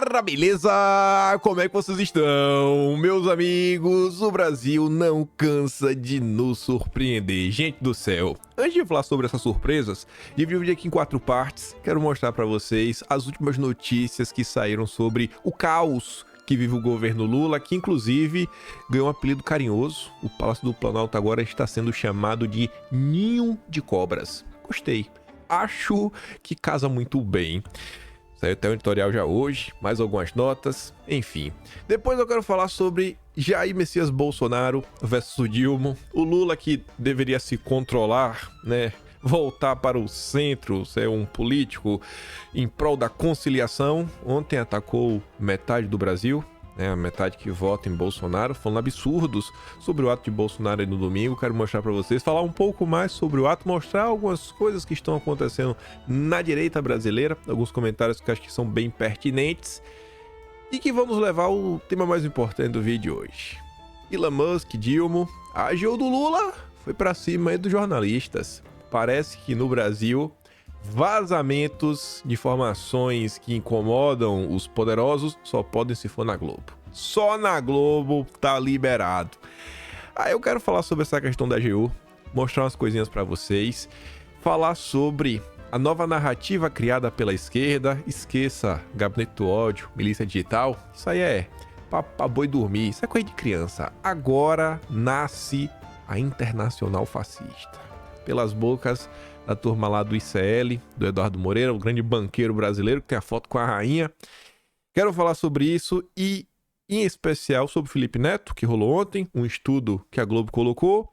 galera, beleza? Como é que vocês estão? Meus amigos, o Brasil não cansa de nos surpreender. Gente do céu, antes de falar sobre essas surpresas, dividi o vídeo aqui em 4 partes. Quero mostrar pra vocês as últimas notícias que saíram sobre o caos que vive o governo Lula, que inclusive ganhou um apelido carinhoso. O Palácio do Planalto agora está sendo chamado de Ninho de Cobras. Gostei. Acho que casa muito bem. Saiu até um editorial já hoje, mais algumas notas, enfim. Depois eu quero falar sobre Jair Messias Bolsonaro versus Dilma. O Lula que deveria se controlar, né? Voltar para o centro, ser um político em prol da conciliação. Ontem atacou metade do Brasil, né, a metade que vota em Bolsonaro, falando absurdos sobre o ato de Bolsonaro aí no domingo. Quero mostrar para vocês, falar um pouco mais sobre o ato, mostrar algumas coisas que estão acontecendo na direita brasileira, alguns comentários que eu acho que são bem pertinentes e que vão nos levar ao tema mais importante do vídeo de hoje. Elon Musk, Dilma, a AGU do Lula foi para cima aí dos jornalistas. Parece que no Brasil vazamentos de informações que incomodam os poderosos só podem se for na Globo. Só na Globo tá liberado. Aí eu quero falar sobre essa questão da AGU, mostrar umas coisinhas pra vocês, falar sobre a nova narrativa criada pela esquerda. Esqueça gabinete do ódio, milícia digital, isso aí é pra boi dormir, isso é coisa de criança. Agora nasce a Internacional Fascista. Pelas bocas da turma lá do ICL, do Eduardo Moreira, o grande banqueiro brasileiro que tem a foto com a rainha. Quero falar sobre isso e, em especial, sobre o Felipe Neto, que rolou ontem, um estudo que a Globo colocou,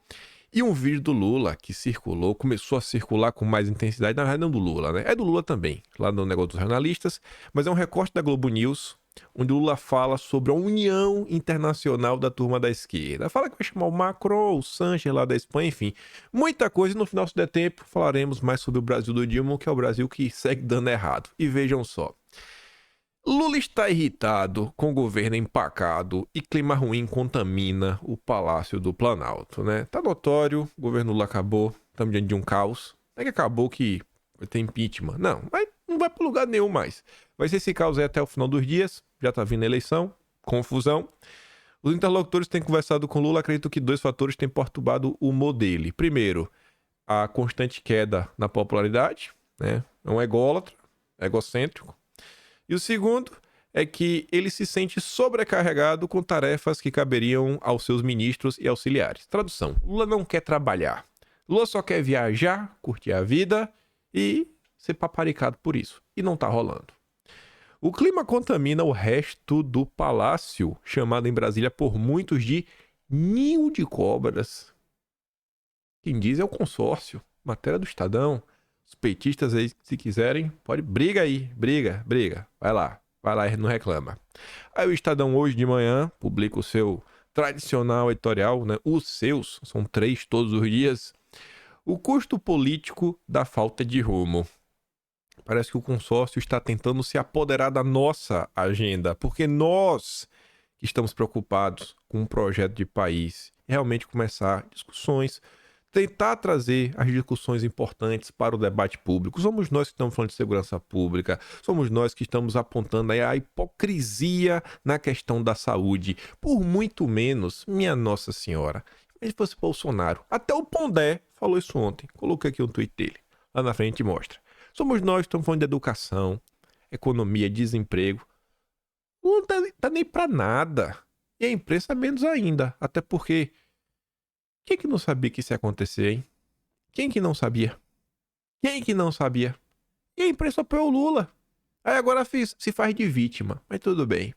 e um vídeo do Lula que circulou, começou a circular com mais intensidade, na verdade não do Lula, né? É do Lula também, lá no negócio dos jornalistas, mas é um recorte da Globo News, onde o Lula fala sobre a união internacional da turma da esquerda. Fala que vai chamar o Macron, o Sánchez lá da Espanha, enfim. Muita coisa, e no final, se der tempo, falaremos mais sobre o Brasil do Dilma, que é o Brasil que segue dando errado. E vejam só. Lula está irritado com o governo empacado e clima ruim contamina o Palácio do Planalto, né? Tá notório, o governo Lula acabou, estamos diante de um caos. Não é que acabou que vai ter impeachment, não, mas não vai para lugar nenhum mais. Vai ser esse caos aí até o final dos dias, já tá vindo a eleição, confusão. Os interlocutores têm conversado com Lula, acredito que 2 fatores têm perturbado o humor dele. Primeiro, a constante queda na popularidade, né? É um ególatra, egocêntrico. E o segundo é que ele se sente sobrecarregado com tarefas que caberiam aos seus ministros e auxiliares. Tradução: Lula não quer trabalhar. Lula só quer viajar, curtir a vida e ser paparicado por isso. E não tá rolando. O clima contamina o resto do palácio, chamado em Brasília por muitos de Ninho de Cobras. Quem diz é o consórcio, matéria do Estadão. Os petistas aí, se quiserem, pode, briga aí, briga. Vai lá e não reclama. Aí o Estadão hoje de manhã publica o seu tradicional editorial, né? Os seus, são 3 todos os dias. O custo político da falta de rumo. Parece que o consórcio está tentando se apoderar da nossa agenda, porque nós que estamos preocupados com um projeto de país, realmente começar discussões, tentar trazer as discussões importantes para o debate público. Somos nós que estamos falando de segurança pública, somos nós que estamos apontando aí a hipocrisia na questão da saúde. Por muito menos, minha Nossa Senhora, se fosse Bolsonaro, até o Pondé falou isso ontem, coloquei aqui um tweet dele, lá na frente mostra. Somos nós que estamos falando de educação, economia, desemprego. Não tá nem pra nada. E a imprensa menos ainda. Até porque... Quem que não sabia que isso ia acontecer, hein? Quem que não sabia? E a imprensa apoiou o Lula. Aí agora se faz de vítima. Mas tudo bem.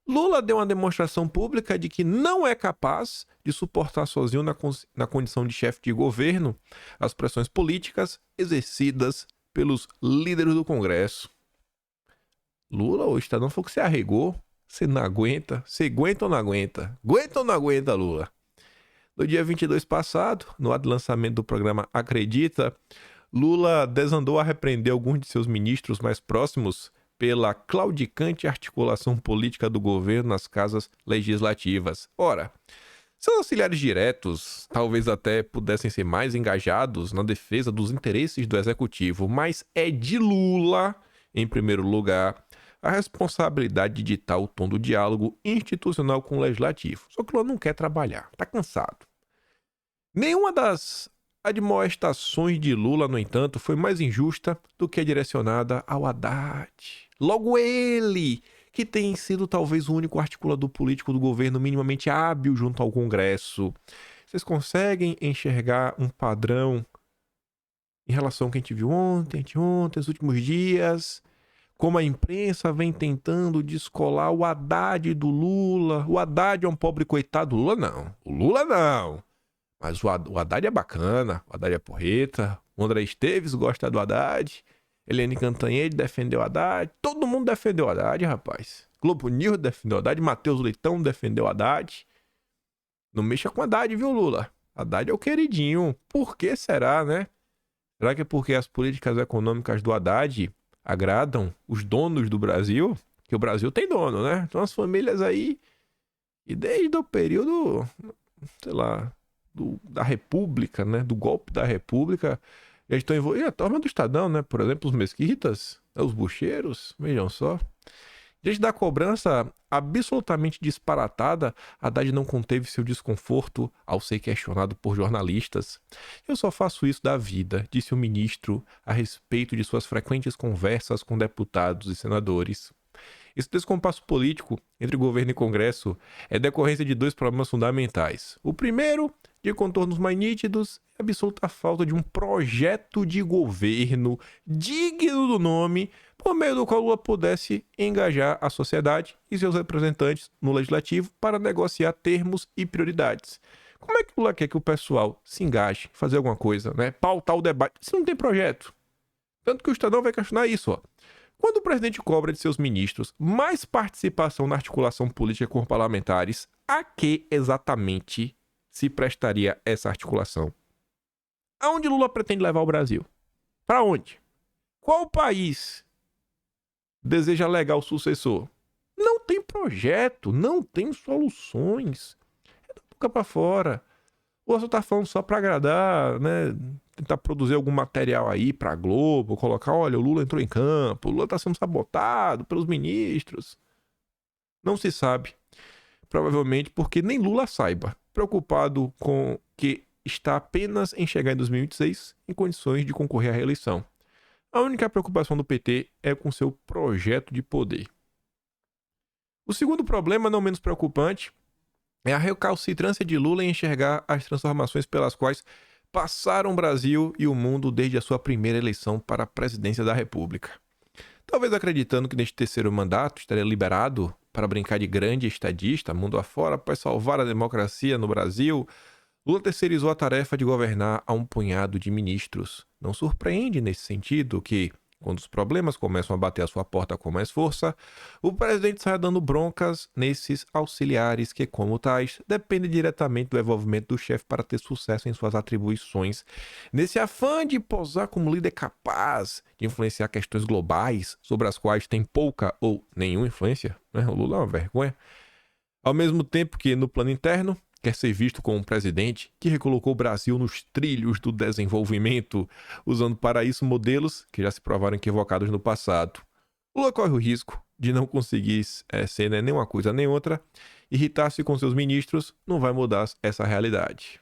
Lula deu uma demonstração pública de que não é capaz de suportar sozinho na condição de chefe de governo as pressões políticas exercidas pelos líderes do Congresso. Lula, o Estadão falou que você arregou, você não aguenta, você aguenta ou não aguenta? Aguenta ou não aguenta, Lula? No dia 22 passado, no ato de lançamento do programa Acredita, Lula desandou a repreender alguns de seus ministros mais próximos pela claudicante articulação política do governo nas casas legislativas. Ora, seus auxiliares diretos talvez até pudessem ser mais engajados na defesa dos interesses do executivo, mas é de Lula, em primeiro lugar, a responsabilidade de ditar o tom do diálogo institucional com o legislativo. Só que o Lula não quer trabalhar, tá cansado. Nenhuma das admoestações de Lula, no entanto, foi mais injusta do que a direcionada ao Haddad. Logo ele, que tem sido talvez o único articulador político do governo minimamente hábil junto ao Congresso. Vocês conseguem enxergar um padrão em relação ao que a gente viu ontem, anteontem, nos últimos dias? Como a imprensa vem tentando descolar o Haddad do Lula. O Haddad é um pobre coitado. O Lula não. O Lula não. Mas o Haddad é bacana. O Haddad é porreta. O André Esteves gosta do Haddad. Eliane Cantanhede defendeu o Haddad. Todo mundo defendeu o Haddad, rapaz. Globo News defendeu o Haddad. Matheus Leitão defendeu o Haddad. Não mexa com o Haddad, viu, Lula? Haddad é o queridinho. Por que será, né? Será que é porque as políticas econômicas do Haddad agradam os donos do Brasil? Que o Brasil tem dono, né? Então as famílias aí, e desde o período, sei lá, da República, né? Do golpe da República, já estão envolvidos. E a turma do Estadão, né? Por exemplo, os mesquitas, os bucheiros, vejam só. Diante da cobrança absolutamente disparatada, Haddad não conteve seu desconforto ao ser questionado por jornalistas. Eu só faço isso da vida, disse o ministro a respeito de suas frequentes conversas com deputados e senadores. Esse descompasso político entre governo e Congresso é decorrência de dois problemas fundamentais. O primeiro, de contornos mais nítidos, é a absoluta falta de um projeto de governo digno do nome, por meio do qual Lula pudesse engajar a sociedade e seus representantes no legislativo para negociar termos e prioridades. Como é que Lula quer que o pessoal se engaje, fazer alguma coisa, né? Pautar o debate, se não tem projeto? Tanto que o Estadão vai questionar isso, ó. Quando o presidente cobra de seus ministros mais participação na articulação política com parlamentares, a que exatamente se prestaria essa articulação? Aonde Lula pretende levar o Brasil? Para onde? Qual país deseja legar o sucessor? Não tem projeto, não tem soluções. É da boca para fora. O Lula só tá falando só para agradar, né? Tentar produzir algum material aí pra Globo, colocar, olha, o Lula entrou em campo, o Lula tá sendo sabotado pelos ministros. Não se sabe. Provavelmente porque nem Lula saiba. Preocupado com que está apenas em chegar em 2026 em condições de concorrer à reeleição. A única preocupação do PT é com seu projeto de poder. O segundo problema, não menos preocupante, é a recalcitrância de Lula em enxergar as transformações pelas quais passaram o Brasil e o mundo desde a sua primeira eleição para a presidência da República. Talvez acreditando que neste terceiro mandato estaria liberado para brincar de grande estadista, mundo afora, após salvar a democracia no Brasil, Lula terceirizou a tarefa de governar a um punhado de ministros. Não surpreende nesse sentido que, quando os problemas começam a bater à sua porta com mais força, o presidente sai dando broncas nesses auxiliares que, como tais, dependem diretamente do envolvimento do chefe para ter sucesso em suas atribuições. Nesse afã de posar como líder capaz de influenciar questões globais sobre as quais tem pouca ou nenhuma influência, né? O Lula é uma vergonha. Ao mesmo tempo que, no plano interno, quer ser visto como um presidente que recolocou o Brasil nos trilhos do desenvolvimento, usando para isso modelos que já se provaram equivocados no passado. Lula corre o risco de não conseguir ser nem uma coisa nem outra, irritar-se com seus ministros não vai mudar essa realidade.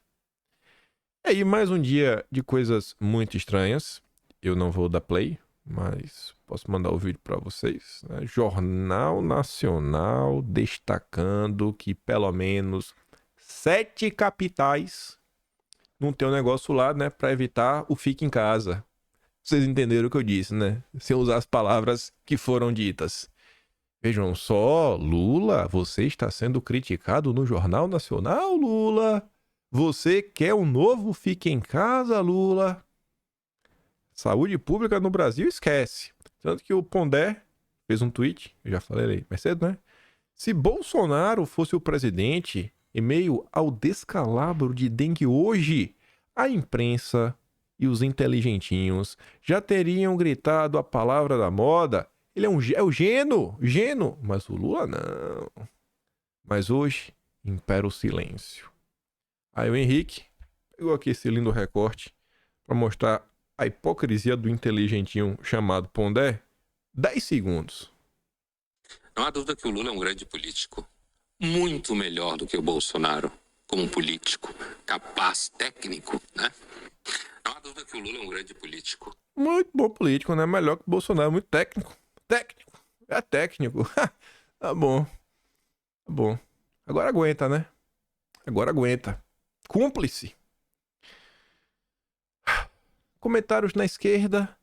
E aí, mais um dia de coisas muito estranhas. Eu não vou dar play, mas posso mandar o vídeo para vocês, né? Jornal Nacional destacando que pelo menos 7 capitais não tem um negócio lá, né, para evitar o fique em casa. Vocês entenderam o que eu disse, né? Sem usar as palavras que foram ditas. Vejam só, Lula, você está sendo criticado no Jornal Nacional, Lula. Você quer um novo fique em casa, Lula. Saúde pública no Brasil, esquece. Tanto que o Pondé fez um tweet, eu já falei mais cedo, né? Se Bolsonaro fosse o presidente, em meio ao descalabro de dengue hoje, a imprensa e os inteligentinhos já teriam gritado a palavra da moda. Ele é o Geno, mas o Lula não. Mas hoje impera o silêncio. Aí o Henrique pegou aqui esse lindo recorte para mostrar a hipocrisia do inteligentinho chamado Pondé. 10 segundos. Não há dúvida que o Lula é um grande político. Muito melhor do que o Bolsonaro, como um político capaz, técnico, né? Não há dúvida que o Lula é um grande político. Muito bom político, né? Melhor que o Bolsonaro, muito técnico. Técnico. É técnico. Tá bom. Tá bom. Agora aguenta, né? Agora aguenta. Cúmplice. Comentários na esquerda.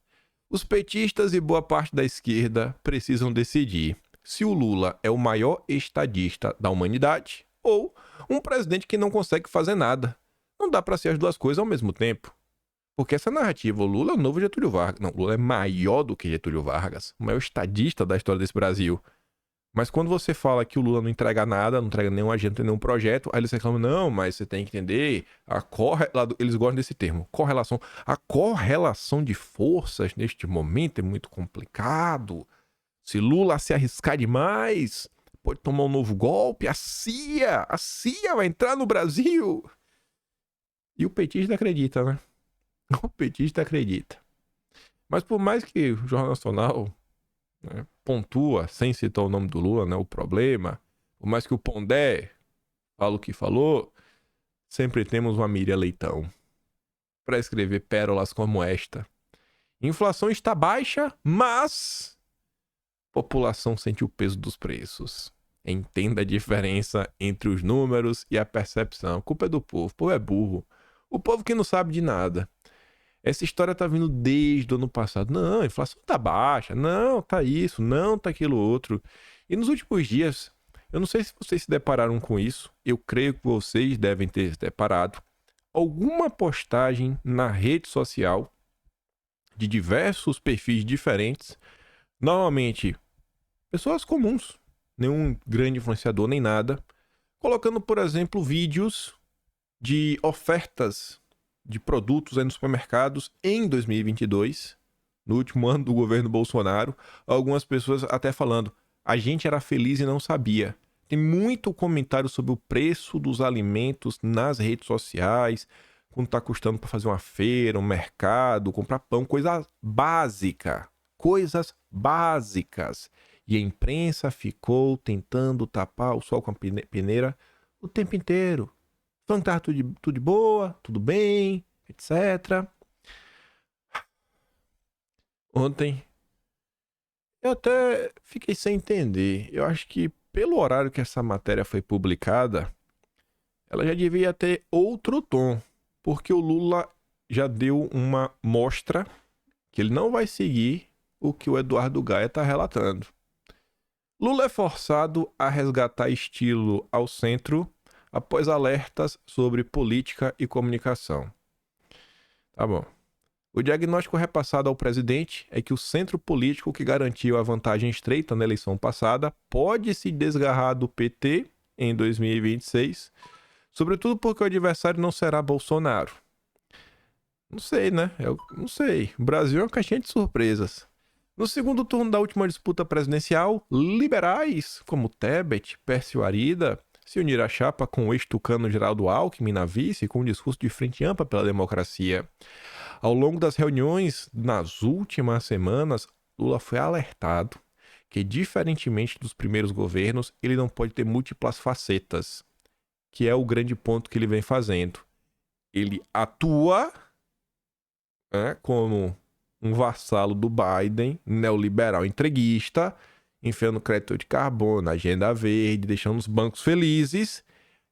Os petistas e boa parte da esquerda precisam decidir se o Lula é o maior estadista da humanidade ou um presidente que não consegue fazer nada. Não dá pra ser as duas coisas ao mesmo tempo. Porque essa narrativa, o Lula é o novo Getúlio Vargas. Não, o Lula é maior do que Getúlio Vargas. O maior estadista da história desse Brasil. Mas quando você fala que o Lula não entrega nada, não entrega nenhum agente, nenhum projeto, aí eles reclamam, não, mas você tem que entender, eles gostam desse termo, correlação. A correlação de forças neste momento é muito complicado. Se Lula se arriscar demais, pode tomar um novo golpe, a CIA vai entrar no Brasil. E o petista acredita, né? O petista acredita. Mas por mais que o Jornal Nacional, né, pontua, sem citar o nome do Lula, né, o problema, por mais que o Pondé fale o que falou, sempre temos uma Miriam Leitão para escrever pérolas como esta. Inflação está baixa, mas população sente o peso dos preços. Entenda a diferença entre os números e a percepção. A culpa é do povo. O povo é burro. O povo que não sabe de nada. Essa história tá vindo desde o ano passado. Não, a inflação tá baixa. Não, tá isso. Não, tá aquilo outro. E nos últimos dias, eu não sei se vocês se depararam com isso. Eu creio que vocês devem ter se deparado. Alguma postagem na rede social de diversos perfis diferentes. Normalmente, pessoas comuns. Nenhum grande influenciador, nem nada. Colocando, por exemplo, vídeos de ofertas de produtos aí nos supermercados em 2022, no último ano do governo Bolsonaro. Algumas pessoas até falando, a gente era feliz e não sabia. Tem muito comentário sobre o preço dos alimentos nas redes sociais, quanto tá custando para fazer uma feira, um mercado, comprar pão, coisa básica, coisas básicas. E a imprensa ficou tentando tapar o sol com a peneira o tempo inteiro. Falando que tava tudo de boa, tudo bem, etc. Ontem eu até fiquei sem entender. Eu acho que pelo horário que essa matéria foi publicada, ela já devia ter outro tom. Porque o Lula já deu uma mostra que ele não vai seguir o que o Eduardo Gaia está relatando. Lula é forçado a resgatar estilo ao centro após alertas sobre política e comunicação. Tá bom. O diagnóstico repassado ao presidente é que o centro político que garantiu a vantagem estreita na eleição passada pode se desgarrar do PT em 2026, sobretudo porque o adversário não será Bolsonaro. Não sei, né? Eu não sei. O Brasil é uma caixinha de surpresas. No segundo turno da última disputa presidencial, liberais como Tebet, Pércio Arida se uniram à chapa com o ex-tucano Geraldo Alckmin na vice com um discurso de frente ampla pela democracia. Ao longo das reuniões, nas últimas semanas, Lula foi alertado que, diferentemente dos primeiros governos, ele não pode ter múltiplas facetas, que é o grande ponto que ele vem fazendo. Ele atua, né, como um vassalo do Biden, neoliberal entreguista, enfiando crédito de carbono, agenda verde, deixando os bancos felizes,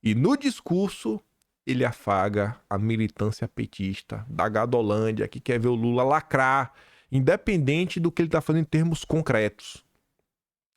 e no discurso ele afaga a militância petista da Gadolândia, que quer ver o Lula lacrar, independente do que ele está fazendo em termos concretos.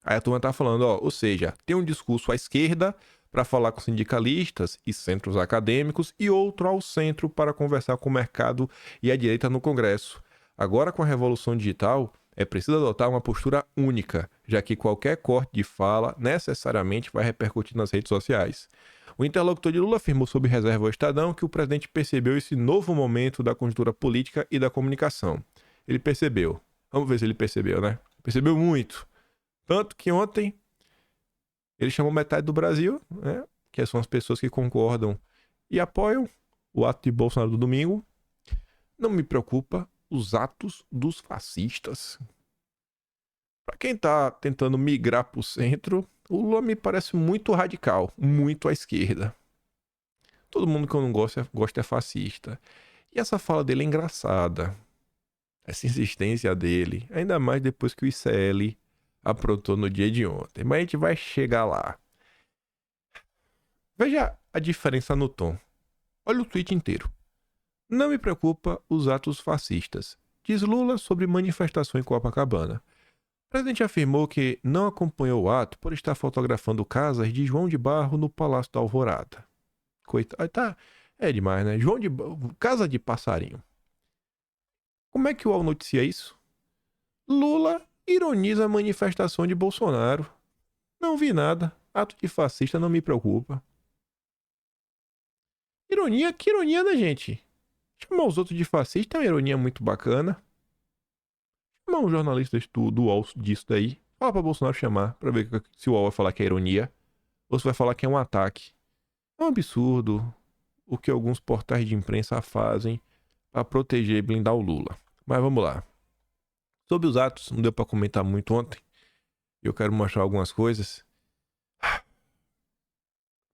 Aí a turma está falando, ou seja, tem um discurso à esquerda para falar com sindicalistas e centros acadêmicos e outro ao centro para conversar com o mercado e a direita no Congresso. Agora, com a revolução digital, é preciso adotar uma postura única, já que qualquer corte de fala necessariamente vai repercutir nas redes sociais. O interlocutor de Lula afirmou sob reserva ao Estadão que o presidente percebeu esse novo momento da conjuntura política e da comunicação. Ele percebeu. Vamos ver se ele percebeu, né? Percebeu muito. Tanto que ontem ele chamou metade do Brasil, né? Que são as pessoas que concordam e apoiam o ato de Bolsonaro do domingo. Não me preocupa os atos dos fascistas. Pra quem tá tentando migrar pro centro, o Lula me parece muito radical, muito à esquerda. Todo mundo que eu não gosto é fascista. E essa fala dele é engraçada. Essa insistência dele, ainda mais depois que o ICL aprontou no dia de ontem. Mas a gente vai chegar lá. Veja a diferença no tom. Olha o tweet inteiro. Não me preocupa os atos fascistas, diz Lula sobre manifestação em Copacabana. O presidente afirmou que não acompanhou o ato por estar fotografando casas de João de Barro no Palácio da Alvorada. Coitado, tá, é demais, né? Casa de passarinho. Como é que o UOL noticia isso? Lula ironiza a manifestação de Bolsonaro. Não vi nada. Ato de fascista não me preocupa. Ironia? Que ironia, né, gente? Chamar os outros de fascista é uma ironia muito bacana. Chamar um jornalista do UOL disso daí. Fala pra Bolsonaro chamar, pra ver se o UOL vai falar que é ironia ou se vai falar que é um ataque. É um absurdo o que alguns portais de imprensa fazem pra proteger e blindar o Lula. Mas vamos lá. Sobre os atos, não deu pra comentar muito ontem. Eu quero mostrar algumas coisas.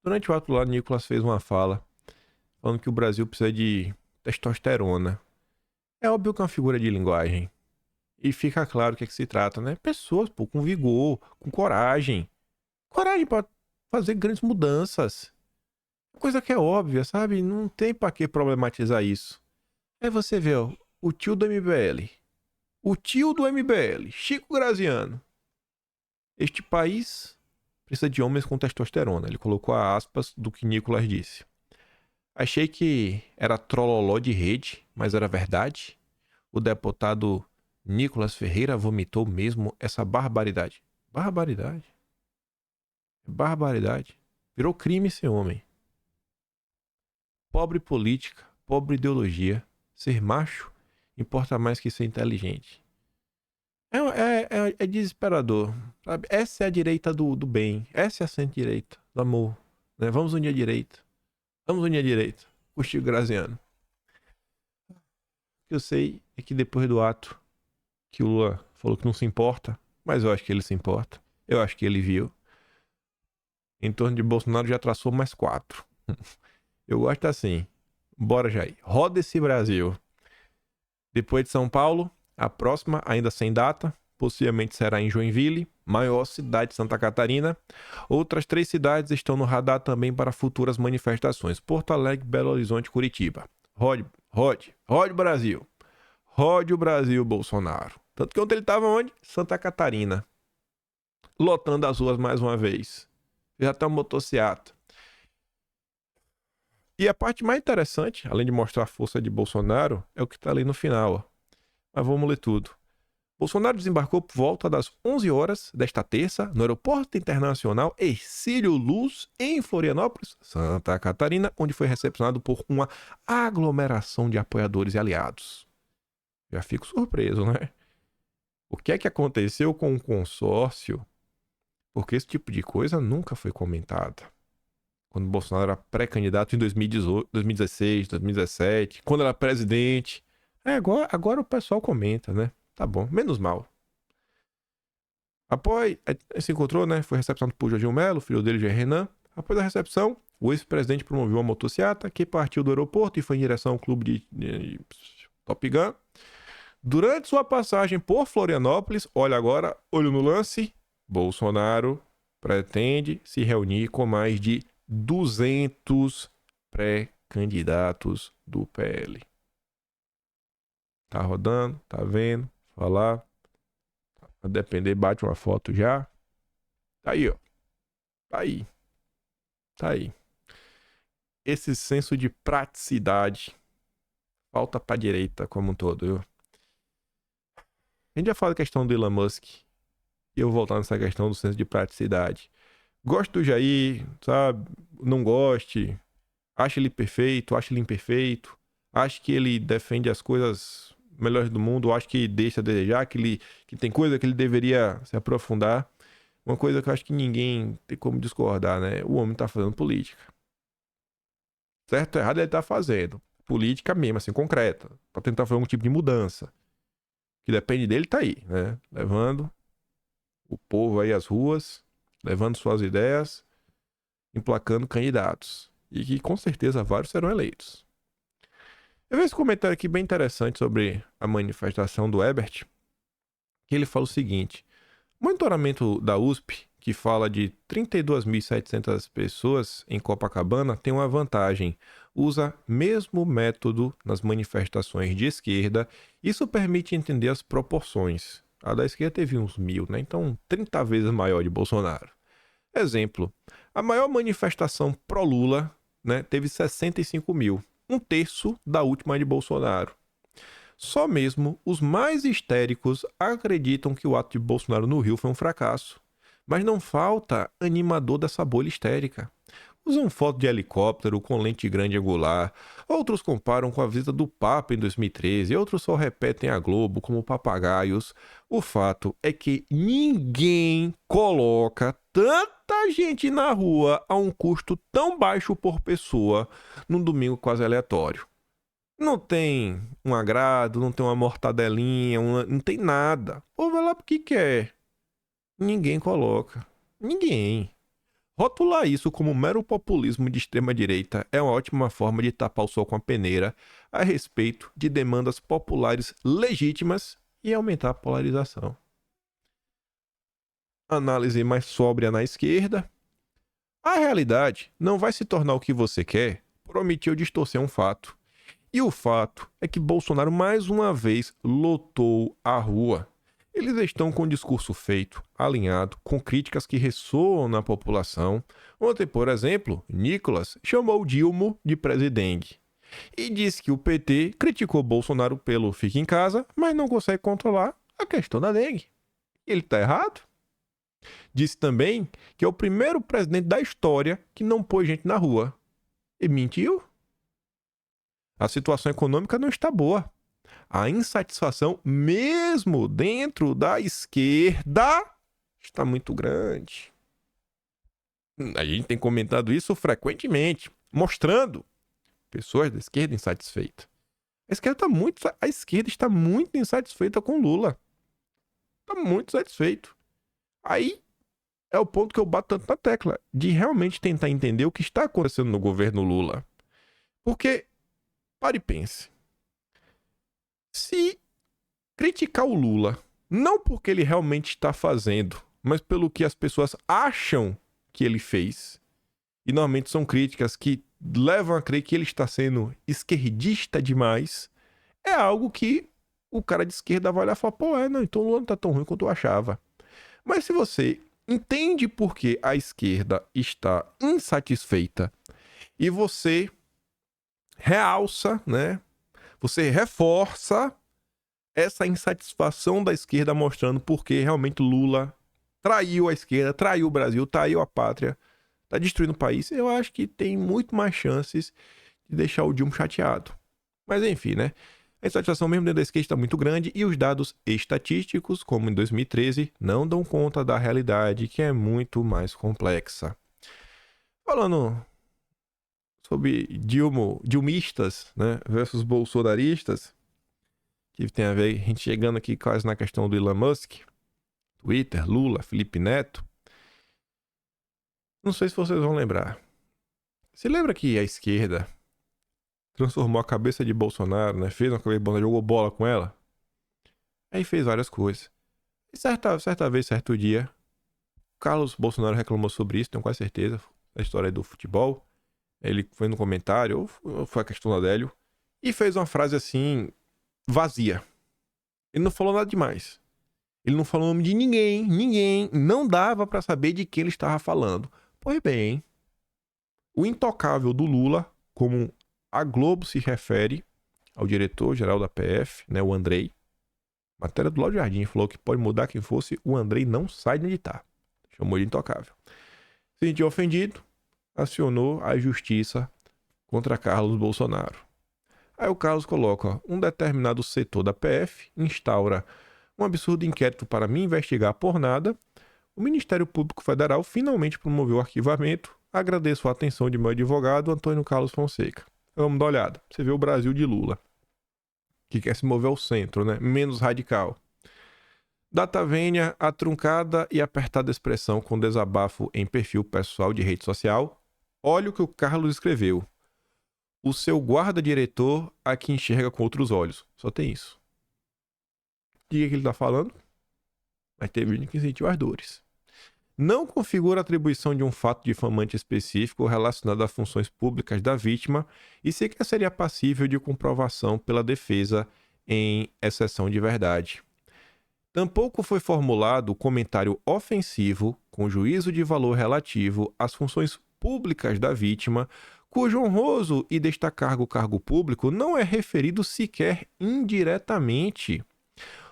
Durante o ato lá, Nicolas fez uma fala falando que o Brasil precisa de testosterona. É óbvio que é uma figura de linguagem. E fica claro o que é que se trata, né? Pessoas, pô, com vigor, com coragem. Coragem pra fazer grandes mudanças. Coisa que é óbvia, sabe? Não tem pra que problematizar isso. Aí você vê, ó, o tio do MBL. O tio do MBL, Chico Graziano. Este país precisa de homens com testosterona. Ele colocou a aspas do que Nicolas disse. Achei que era trololó de rede, mas era verdade. O deputado Nicolas Ferreira vomitou mesmo essa barbaridade. Barbaridade. Barbaridade. Virou crime ser homem. Pobre política, pobre ideologia. Ser macho importa mais que ser inteligente. É desesperador, sabe? Essa é a direita do bem. Essa é a centro-direita, do amor. Né? Vamos unir a direita. Vamos unir a direita. O Chico Graziano. O que eu sei é que depois do ato que o Lula falou que não se importa, mas eu acho que ele se importa. Eu acho que ele viu. Em torno de Bolsonaro já traçou mais 4. Eu gosto assim. Bora, Jair. Roda esse Brasil. Depois de São Paulo, a próxima, ainda sem data, possivelmente será em Joinville, maior cidade de Santa Catarina. Outras 3 cidades estão no radar também para futuras manifestações. Porto Alegre, Belo Horizonte, Curitiba. Rode Brasil. Rode o Brasil, Bolsonaro. Tanto que ontem ele estava onde? Santa Catarina. Lotando as ruas mais uma vez. Já tá um motociata. E a parte mais interessante, além de mostrar a força de Bolsonaro, é o que tá ali no final, ó. Mas vamos ler tudo. Bolsonaro desembarcou por volta das 11 horas desta terça no Aeroporto Internacional Hercílio Luz, em Florianópolis, Santa Catarina, onde foi recepcionado por uma aglomeração de apoiadores e aliados. Já fico surpreso, né? O que é que aconteceu com o consórcio? Porque esse tipo de coisa nunca foi comentada. Quando o Bolsonaro era pré-candidato em 2018, 2016, 2017, quando era presidente. Agora o pessoal comenta, né? Tá bom, menos mal. Após, se encontrou, né? Foi recepcionado por Jorginho Melo, filho dele, Jair Renan. Após a recepção, o ex-presidente promoveu uma motociata que partiu do aeroporto e foi em direção ao clube de Top Gun. Durante sua passagem por Florianópolis, olha agora, olho no lance, Bolsonaro pretende se reunir com mais de 200 pré-candidatos do PL. Tá rodando, tá vendo, falar. A depender, bate uma foto já. Tá aí, ó. Tá aí. Tá aí. Esse senso de praticidade falta pra direita como um todo, viu? A gente já fala da questão do Elon Musk. E eu vou voltar nessa questão do senso de praticidade. Gosto do Jair, sabe? Não goste. Acho ele perfeito, acho ele imperfeito. Acho que ele defende as coisas melhores do mundo. Acho que deixa a desejar, que tem coisa que ele deveria se aprofundar. Uma coisa que eu acho que ninguém tem como discordar, né? O homem tá fazendo política. Certo ou errado ele tá fazendo. Política mesmo, assim, concreta. Pra tentar fazer algum tipo de mudança. Que depende dele, tá aí, né? Levando o povo aí às ruas, levando suas ideias, emplacando candidatos. E que com certeza vários serão eleitos. Eu vi esse comentário aqui bem interessante sobre a manifestação do Ebert, que ele fala o seguinte: o monitoramento da USP, que fala de 32.700 pessoas em Copacabana, tem uma vantagem. Usa mesmo método nas manifestações de esquerda. Isso permite entender as proporções. A da esquerda teve uns 1.000, né? Então 30 vezes maior de Bolsonaro. Exemplo, a maior manifestação pró-Lula, né, teve 65 mil. Um terço da última de Bolsonaro. Só mesmo os mais histéricos acreditam que o ato de Bolsonaro no Rio foi um fracasso. Mas não falta animador dessa bolha histérica. Usam foto de helicóptero com lente grande angular, outros comparam com a visita do Papa em 2013, outros só repetem a Globo como papagaios. O fato é que ninguém coloca tanta gente na rua a um custo tão baixo por pessoa num domingo quase aleatório. Não tem um agrado, não tem uma mortadelinha, não tem nada. O povo vai lá porque quer. Ninguém coloca. Ninguém. Rotular isso como mero populismo de extrema-direita é uma ótima forma de tapar o sol com a peneira a respeito de demandas populares legítimas e aumentar a polarização. Análise mais sóbria na esquerda. A realidade não vai se tornar o que você quer por omitir ou distorcer um fato. E o fato é que Bolsonaro mais uma vez lotou a rua. Eles estão com o discurso feito, alinhado, com críticas que ressoam na população. Ontem, por exemplo, Nicolas chamou Dilma de presidengue. E disse que o PT criticou Bolsonaro pelo fica em casa, mas não consegue controlar a questão da dengue. Ele está errado? Disse também que é o primeiro presidente da história que não pôs gente na rua. E mentiu? A situação econômica não está boa. A insatisfação, mesmo dentro da esquerda, está muito grande. A gente tem comentado isso frequentemente, mostrando pessoas da esquerda insatisfeitas. A esquerda está muito insatisfeita com Lula. Está muito satisfeito. Aí é o ponto que eu bato tanto na tecla, de realmente tentar entender o que está acontecendo no governo Lula. Porque, pare e pense. Se criticar o Lula, não porque ele realmente está fazendo, mas pelo que as pessoas acham que ele fez, e normalmente são críticas que levam a crer que ele está sendo esquerdista demais, é algo que o cara de esquerda vai olhar e falar: pô, não, então o Lula não tá tão ruim quanto eu achava. Mas se você entende por que a esquerda está insatisfeita e você realça, né? Você reforça essa insatisfação da esquerda, mostrando por que realmente Lula traiu a esquerda, traiu o Brasil, traiu a pátria, tá destruindo o país. Eu acho que tem muito mais chances de deixar o Dilma chateado. Mas enfim, né? A insatisfação mesmo dentro da esquerda está muito grande e os dados estatísticos, como em 2013, não dão conta da realidade, que é muito mais complexa. Falando sobre dilmistas, né, versus bolsonaristas, que tem a ver, a gente chegando aqui quase na questão do Elon Musk, Twitter, Lula, Felipe Neto. Não sei se vocês vão lembrar. Você lembra que a esquerda transformou a cabeça de Bolsonaro, né? Fez uma cabeça de Bolsonaro, jogou bola com ela. Aí fez várias coisas. E certa vez, certo dia, Carlos Bolsonaro reclamou sobre isso, tenho quase certeza, a história do futebol. Ele foi no comentário, ou foi a questão da Adélio, e fez uma frase assim, vazia. Ele não falou nada demais. Ele não falou o nome de ninguém. Não dava pra saber de quem ele estava falando. Pois bem, o intocável do Lula, como a Globo se refere ao diretor-geral da PF, né, o Andrei, matéria do Lauro Jardim, falou que pode mudar quem fosse, o Andrei não sai de onde tá. Chamou de intocável. Se sentiu ofendido, acionou a justiça contra Carlos Bolsonaro. Aí o Carlos coloca: um determinado setor da PF instaura um absurdo inquérito para me investigar por nada. O Ministério Público Federal finalmente promoveu o arquivamento. Agradeço a atenção de meu advogado, Antônio Carlos Fonseca. Vamos dar uma olhada. Você vê o Brasil de Lula, que quer se mover ao centro, né? Menos radical. Data vênia, a truncada e apertada expressão com desabafo em perfil pessoal de rede social. Olha o que o Carlos escreveu. O seu guarda-diretor a que enxerga com outros olhos. Só tem isso. O que ele tá falando? Mas teve gente que sentiu as dores. Não configura a atribuição de um fato difamante específico relacionado a funções públicas da vítima e sequer seria passível de comprovação pela defesa em exceção de verdade. Tampouco foi formulado comentário ofensivo com juízo de valor relativo às funções públicas da vítima, cujo honroso e destacar cargo público não é referido sequer indiretamente.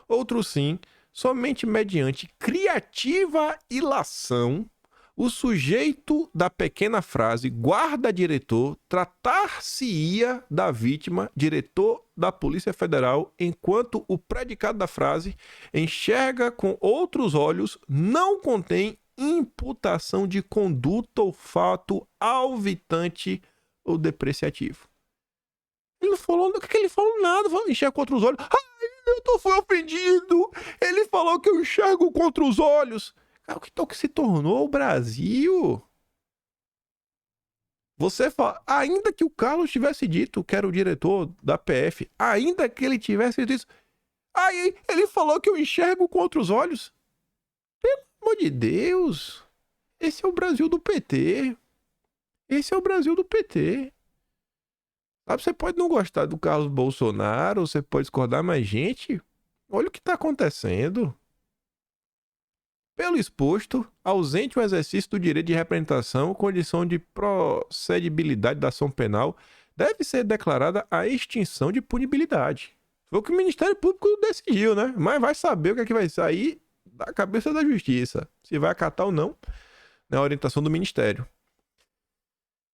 Outro sim, somente mediante criativa ilação, o sujeito da pequena frase guarda-diretor tratar-se-ia da vítima, diretor da Polícia Federal, enquanto o predicado da frase enxerga com outros olhos, não contém imputação de conduta ou fato alvitante ou depreciativo. Ele não falou, o que ele falou? Nada, falou, enxerga com outros olhos. Eu fui ofendido. Ele falou que eu enxergo contra os olhos. Cara, o que se tornou o Brasil? Você fala, ainda que o Carlos tivesse dito que era o diretor da PF, ainda que ele tivesse dito isso, aí ele falou que eu enxergo contra os olhos. Pelo amor de Deus. Esse é o Brasil do PT. Esse é o Brasil do PT. Sabe, você pode não gostar do Carlos Bolsonaro, você pode discordar, mas, gente, olha o que está acontecendo. Pelo exposto, ausente o exercício do direito de representação, condição de procedibilidade da ação penal, deve ser declarada a extinção de punibilidade. Foi o que o Ministério Público decidiu, né? Mas vai saber o que é que vai sair da cabeça da Justiça. Se vai acatar ou não, na orientação do Ministério.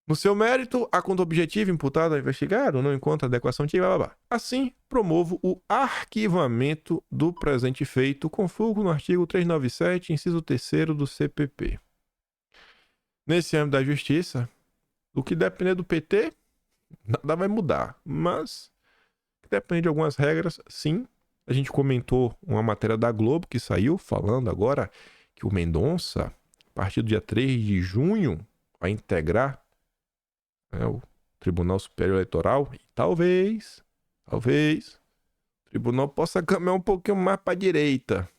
No seu mérito, a conta objetiva imputada ao investigado não encontra adequação de blá, blá, blá. Assim, promovo o arquivamento do presente feito com fulcro no artigo 397, inciso 3º do CPP. Nesse âmbito da justiça, o que depender do PT, nada vai mudar. Mas, o que depende de algumas regras, sim. A gente comentou uma matéria da Globo que saiu falando agora que o Mendonça, a partir do dia 3 de junho, vai integrar o Tribunal Superior Eleitoral, e talvez o tribunal possa caminhar um pouquinho mais para a direita.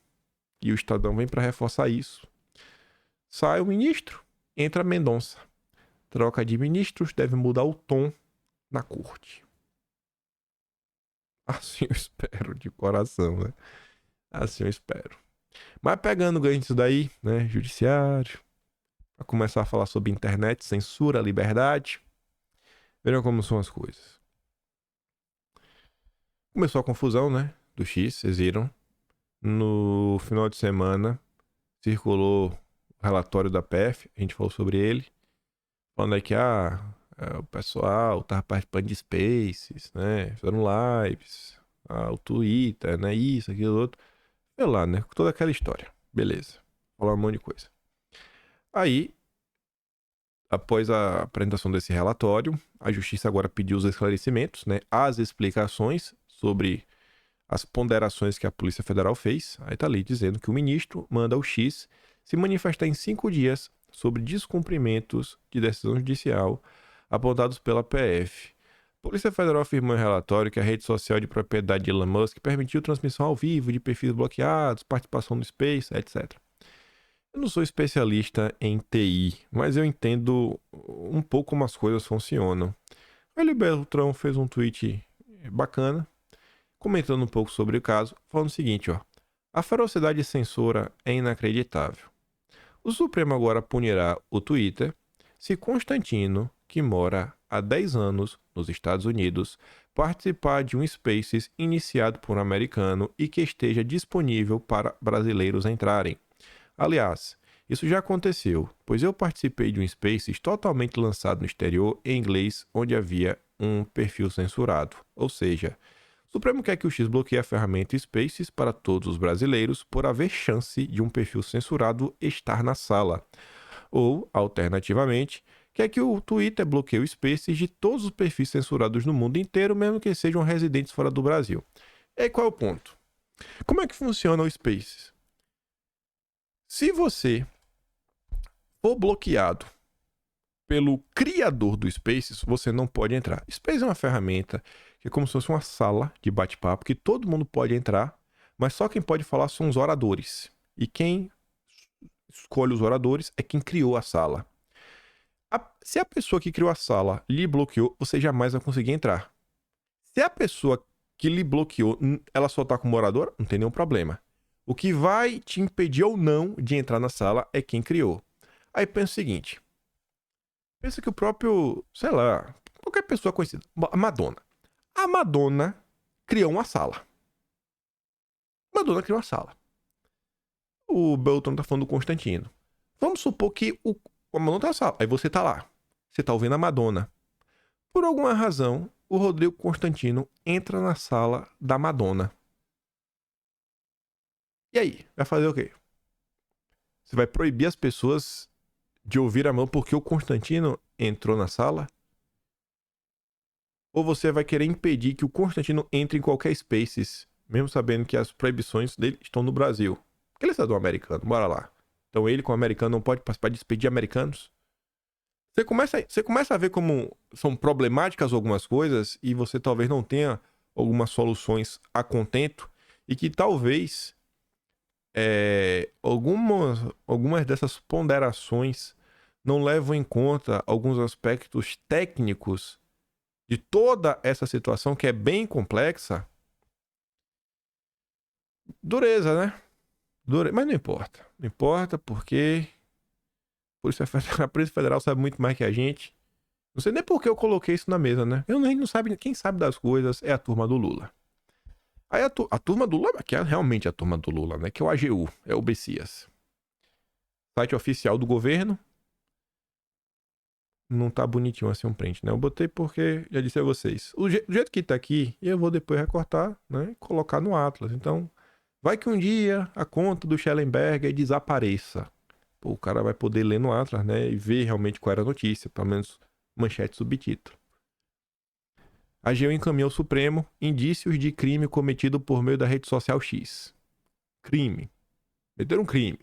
E o Estadão vem para reforçar isso. Sai o ministro, entra Mendonça. Troca de ministros deve mudar o tom na corte. Assim eu espero, de coração, né? Assim eu espero. Mas pegando ganho disso daí, né? Judiciário, para começar a falar sobre internet, censura, liberdade. Vejam como são as coisas. Começou a confusão, né? Do X, vocês viram. No final de semana, circulou o relatório da PF, a gente falou sobre ele. Falando aí que o pessoal tava participando de Spaces, né? Fizeram lives, o Twitter, né? Isso, aquilo, outro. Sei lá, né? Toda aquela história. Beleza. Falar um monte de coisa. Aí, após a apresentação desse relatório, a Justiça agora pediu os esclarecimentos, né, as explicações sobre as ponderações que a Polícia Federal fez. Aí tá ali dizendo que o ministro manda o X se manifestar em 5 dias sobre descumprimentos de decisão judicial apontados pela PF. A Polícia Federal afirmou em relatório que a rede social de propriedade de Elon Musk permitiu transmissão ao vivo de perfis bloqueados, participação no Space, etc. Eu não sou especialista em TI, mas eu entendo um pouco como as coisas funcionam. O Hélio Beltrão fez um tweet bacana, comentando um pouco sobre o caso, falando o seguinte, ó. A ferocidade de censura é inacreditável. O Supremo agora punirá o Twitter se Constantino, que mora há 10 anos nos Estados Unidos, participar de um Spaces iniciado por um americano e que esteja disponível para brasileiros entrarem. Aliás, isso já aconteceu, pois eu participei de um Spaces totalmente lançado no exterior em inglês, onde havia um perfil censurado. Ou seja, o Supremo quer que o X bloqueie a ferramenta Spaces para todos os brasileiros por haver chance de um perfil censurado estar na sala. Ou, alternativamente, quer que o Twitter bloqueie o Spaces de todos os perfis censurados no mundo inteiro, mesmo que sejam residentes fora do Brasil. E aí qual é o ponto? Como é que funciona o Spaces? Se você for bloqueado pelo criador do Spaces, você não pode entrar. Spaces é uma ferramenta que é como se fosse uma sala de bate-papo que todo mundo pode entrar, mas só quem pode falar são os oradores. E quem escolhe os oradores é quem criou a sala. Se a pessoa que criou a sala lhe bloqueou, você jamais vai conseguir entrar. Se a pessoa que lhe bloqueou, ela só tá como orador, não tem nenhum problema. O que vai te impedir ou não de entrar na sala é quem criou. Aí pensa o seguinte. Pensa que o próprio, sei lá, qualquer pessoa conhecida, a Madonna. A Madonna criou uma sala. Madonna criou uma sala. O Beltrão tá falando do Constantino. Vamos supor que a Madonna tá na sala. Aí você tá lá. Você tá ouvindo a Madonna. Por alguma razão, o Rodrigo Constantino entra na sala da Madonna. E aí? Vai fazer o quê? Você vai proibir as pessoas de ouvir a Madonna porque o Constantino entrou na sala? Ou você vai querer impedir que o Constantino entre em qualquer Spaces, mesmo sabendo que as proibições dele estão no Brasil? Porque ele é cidadão americano, bora lá. Então ele, como americano, não pode participar de despedir americanos? Você começa a ver como são problemáticas algumas coisas e você talvez não tenha algumas soluções a contento e que talvez algumas dessas ponderações não levam em conta alguns aspectos técnicos de toda essa situação que é bem complexa. Dureza, né? Mas não importa. Não importa porque a Polícia Federal sabe muito mais que a gente. Não sei nem por que eu coloquei isso na mesa, né? A gente não sabe, quem sabe das coisas é a turma do Lula. Aí a turma do Lula, que é realmente a turma do Lula, né? Que é o AGU, é o Bessias. Site oficial do governo. Não tá bonitinho assim um print, né? Eu botei porque, já disse a vocês, do jeito que tá aqui, eu vou depois recortar, né? E colocar no Atlas. Então, vai que um dia a conta do Schellenberger desapareça. Pô, o cara vai poder ler no Atlas, né? E ver realmente qual era a notícia, pelo menos manchete, subtítulo. A AGU encaminhou ao Supremo indícios de crime cometido por meio da rede social X. Crime. Meteram um crime.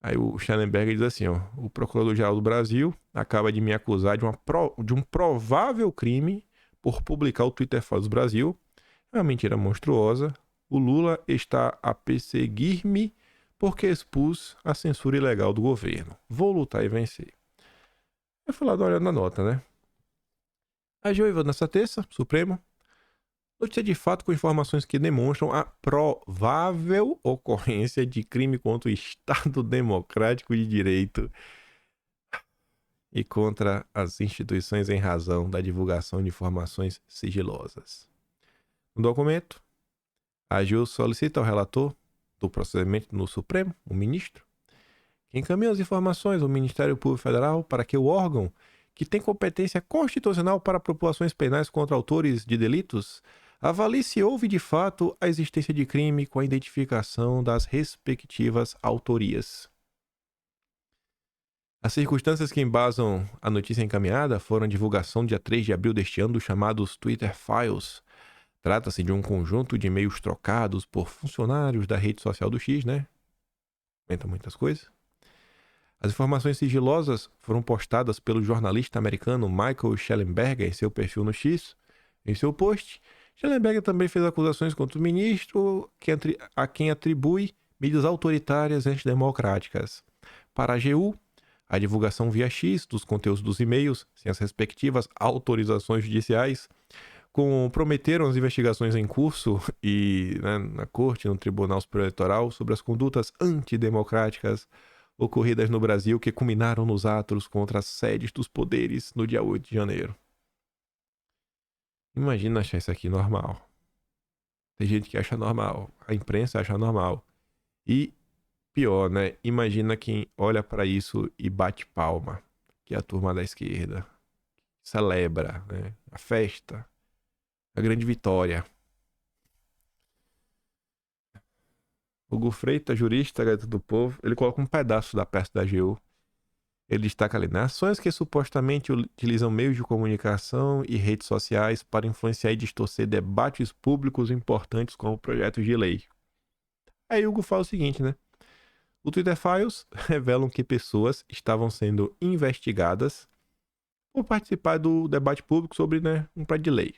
Aí o Schellenberger diz assim, ó, o Procurador-Geral do Brasil acaba de me acusar de um provável crime por publicar o Twitter Files do Brasil. É uma mentira monstruosa. O Lula está a perseguir-me porque expus a censura ilegal do governo. Vou lutar e vencer. Eu fui lá dar uma olhada na nota, né? A AGU nessa terça, Supremo, notícia de fato com informações que demonstram a provável ocorrência de crime contra o Estado Democrático de Direito e contra as instituições em razão da divulgação de informações sigilosas. No documento, a AGU solicita ao relator do procedimento no Supremo, o ministro, que encaminhe as informações ao Ministério Público Federal para que o órgão que tem competência constitucional para propulações penais contra autores de delitos avalie se houve de fato a existência de crime com a identificação das respectivas autorias. As circunstâncias que embasam a notícia encaminhada foram a divulgação dia 3 de abril deste ano dos chamados Twitter Files. Trata-se de um conjunto de e-mails trocados por funcionários da rede social do X, né? Comenta muitas coisas. As informações sigilosas foram postadas pelo jornalista americano Michael Schellenberger em seu perfil no X. Em seu post, Schellenberger também fez acusações contra o ministro, a quem atribui medidas autoritárias e antidemocráticas. Para a AGU, a divulgação via X dos conteúdos dos e-mails, sem as respectivas autorizações judiciais, comprometeram as investigações em curso e na Corte, no Tribunal Superior Eleitoral, sobre as condutas antidemocráticas ocorridas no Brasil que culminaram nos atos contra as sedes dos poderes no dia 8 de janeiro. Imagina achar isso aqui normal. Tem gente que acha normal. A imprensa acha normal. E pior, né? Imagina quem olha para isso e bate palma. Que é a turma da esquerda. Celebra, né? A festa. A grande vitória. Hugo Freitas, jurista, Gazeta do Povo, ele coloca um pedaço da peça da AGU. Ele destaca ali, né? Ações que supostamente utilizam meios de comunicação e redes sociais para influenciar e distorcer debates públicos importantes como projetos de lei. Aí Hugo fala o seguinte, né? O Twitter Files revelam que pessoas estavam sendo investigadas por participar do debate público sobre, um projeto de lei.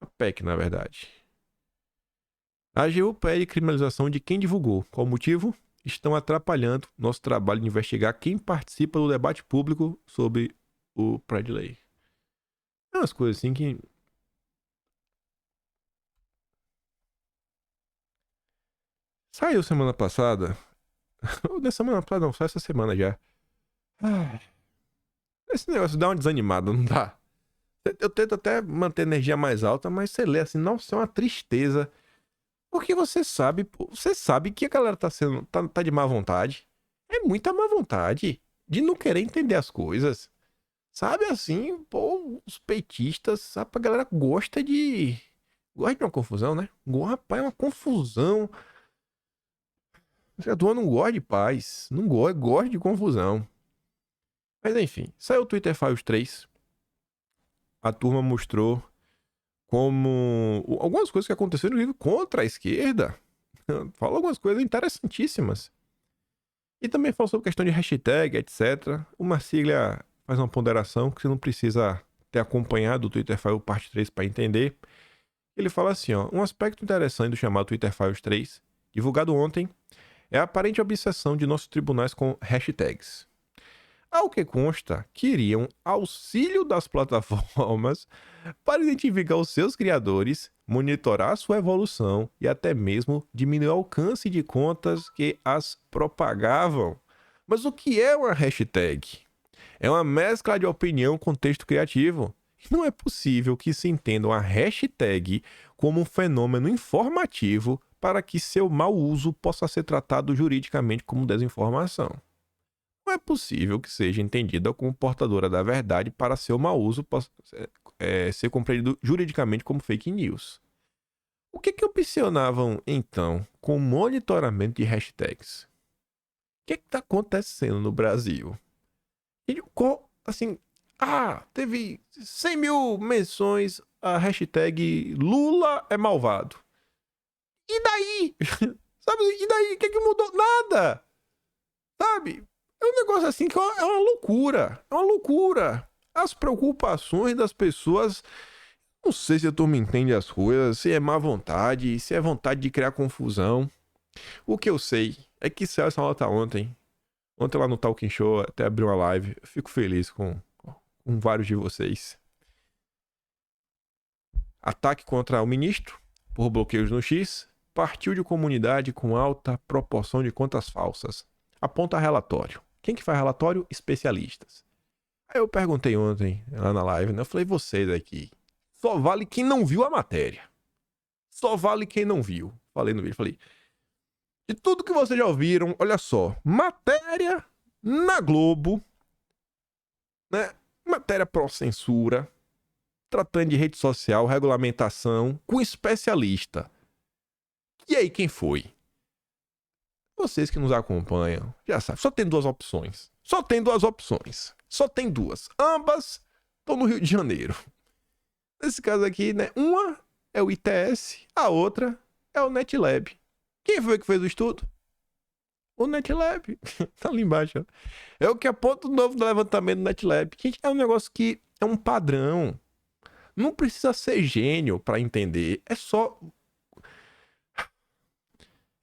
A PEC, na verdade. A AGU pede criminalização de quem divulgou. Qual o motivo? Estão atrapalhando nosso trabalho de investigar quem participa do debate público sobre o projeto de lei. É umas coisas assim que... Saiu semana passada. Ou na semana passada, não, só essa semana já. Esse negócio dá uma desanimada, não dá? Eu tento até manter a energia mais alta, mas você lê assim, nossa, é uma tristeza. Porque você sabe que a galera tá de má vontade. É muita má vontade de não querer entender as coisas. Sabe assim, pô, os petistas, sabe, a galera gosta de uma confusão, né? Rapaz, é uma confusão. A turma não gosta de paz, não gosta de confusão. Mas enfim, saiu o Twitter Files 3. A turma mostrou como algumas coisas que aconteceram inclusive contra a esquerda. Fala algumas coisas interessantíssimas. E também falou sobre questão de hashtag, etc. O Marsiglia faz uma ponderação que você não precisa ter acompanhado o Twitter Files parte 3 para entender. Ele fala assim, ó, um aspecto interessante do chamado Twitter Files 3, divulgado ontem, é a aparente obsessão de nossos tribunais com hashtags. Ao que consta, queriam auxílio das plataformas para identificar os seus criadores, monitorar sua evolução e até mesmo diminuir o alcance de contas que as propagavam. Mas o que é uma hashtag? É uma mescla de opinião com texto criativo. Não é possível que se entenda uma hashtag como um fenômeno informativo para que seu mau uso possa ser tratado juridicamente como desinformação. Não é possível que seja entendida como portadora da verdade para seu mau uso possa ser compreendido juridicamente como fake news. O que opcionavam, então, com o monitoramento de hashtags? O que está acontecendo no Brasil? Teve 100 mil menções a hashtag Lula é malvado. E daí? Sabe? E daí? O que mudou? Nada! Sabe? É um negócio assim que é uma loucura. É uma loucura. As preocupações das pessoas... Não sei se a turma entende as coisas, se é má vontade, se é vontade de criar confusão. O que eu sei é que saiu essa nota ontem. Ontem lá no Talking Show, até abri uma live. Eu fico feliz com vários de vocês. Ataque contra o ministro por bloqueios no X. Partiu de comunidade com alta proporção de contas falsas. Aponta relatório. Quem que faz relatório? Especialistas. Aí eu perguntei ontem, lá na live, né? Eu falei, vocês aqui, só vale quem não viu a matéria. Só vale quem não viu. Falei no vídeo, falei, de tudo que vocês já ouviram, olha só, matéria na Globo, né? Matéria pró-censura, tratando de rede social, regulamentação, com especialista. E aí, quem foi? Vocês que nos acompanham, já sabem, só tem duas opções. Só tem duas. Ambas estão no Rio de Janeiro. Nesse caso aqui, né? Uma é o ITS, a outra é o NetLab. Quem foi que fez o estudo? O NetLab. Tá ali embaixo, ó. É o que aponta o novo levantamento do NetLab. Gente, é um negócio que é um padrão. Não precisa ser gênio para entender. É só...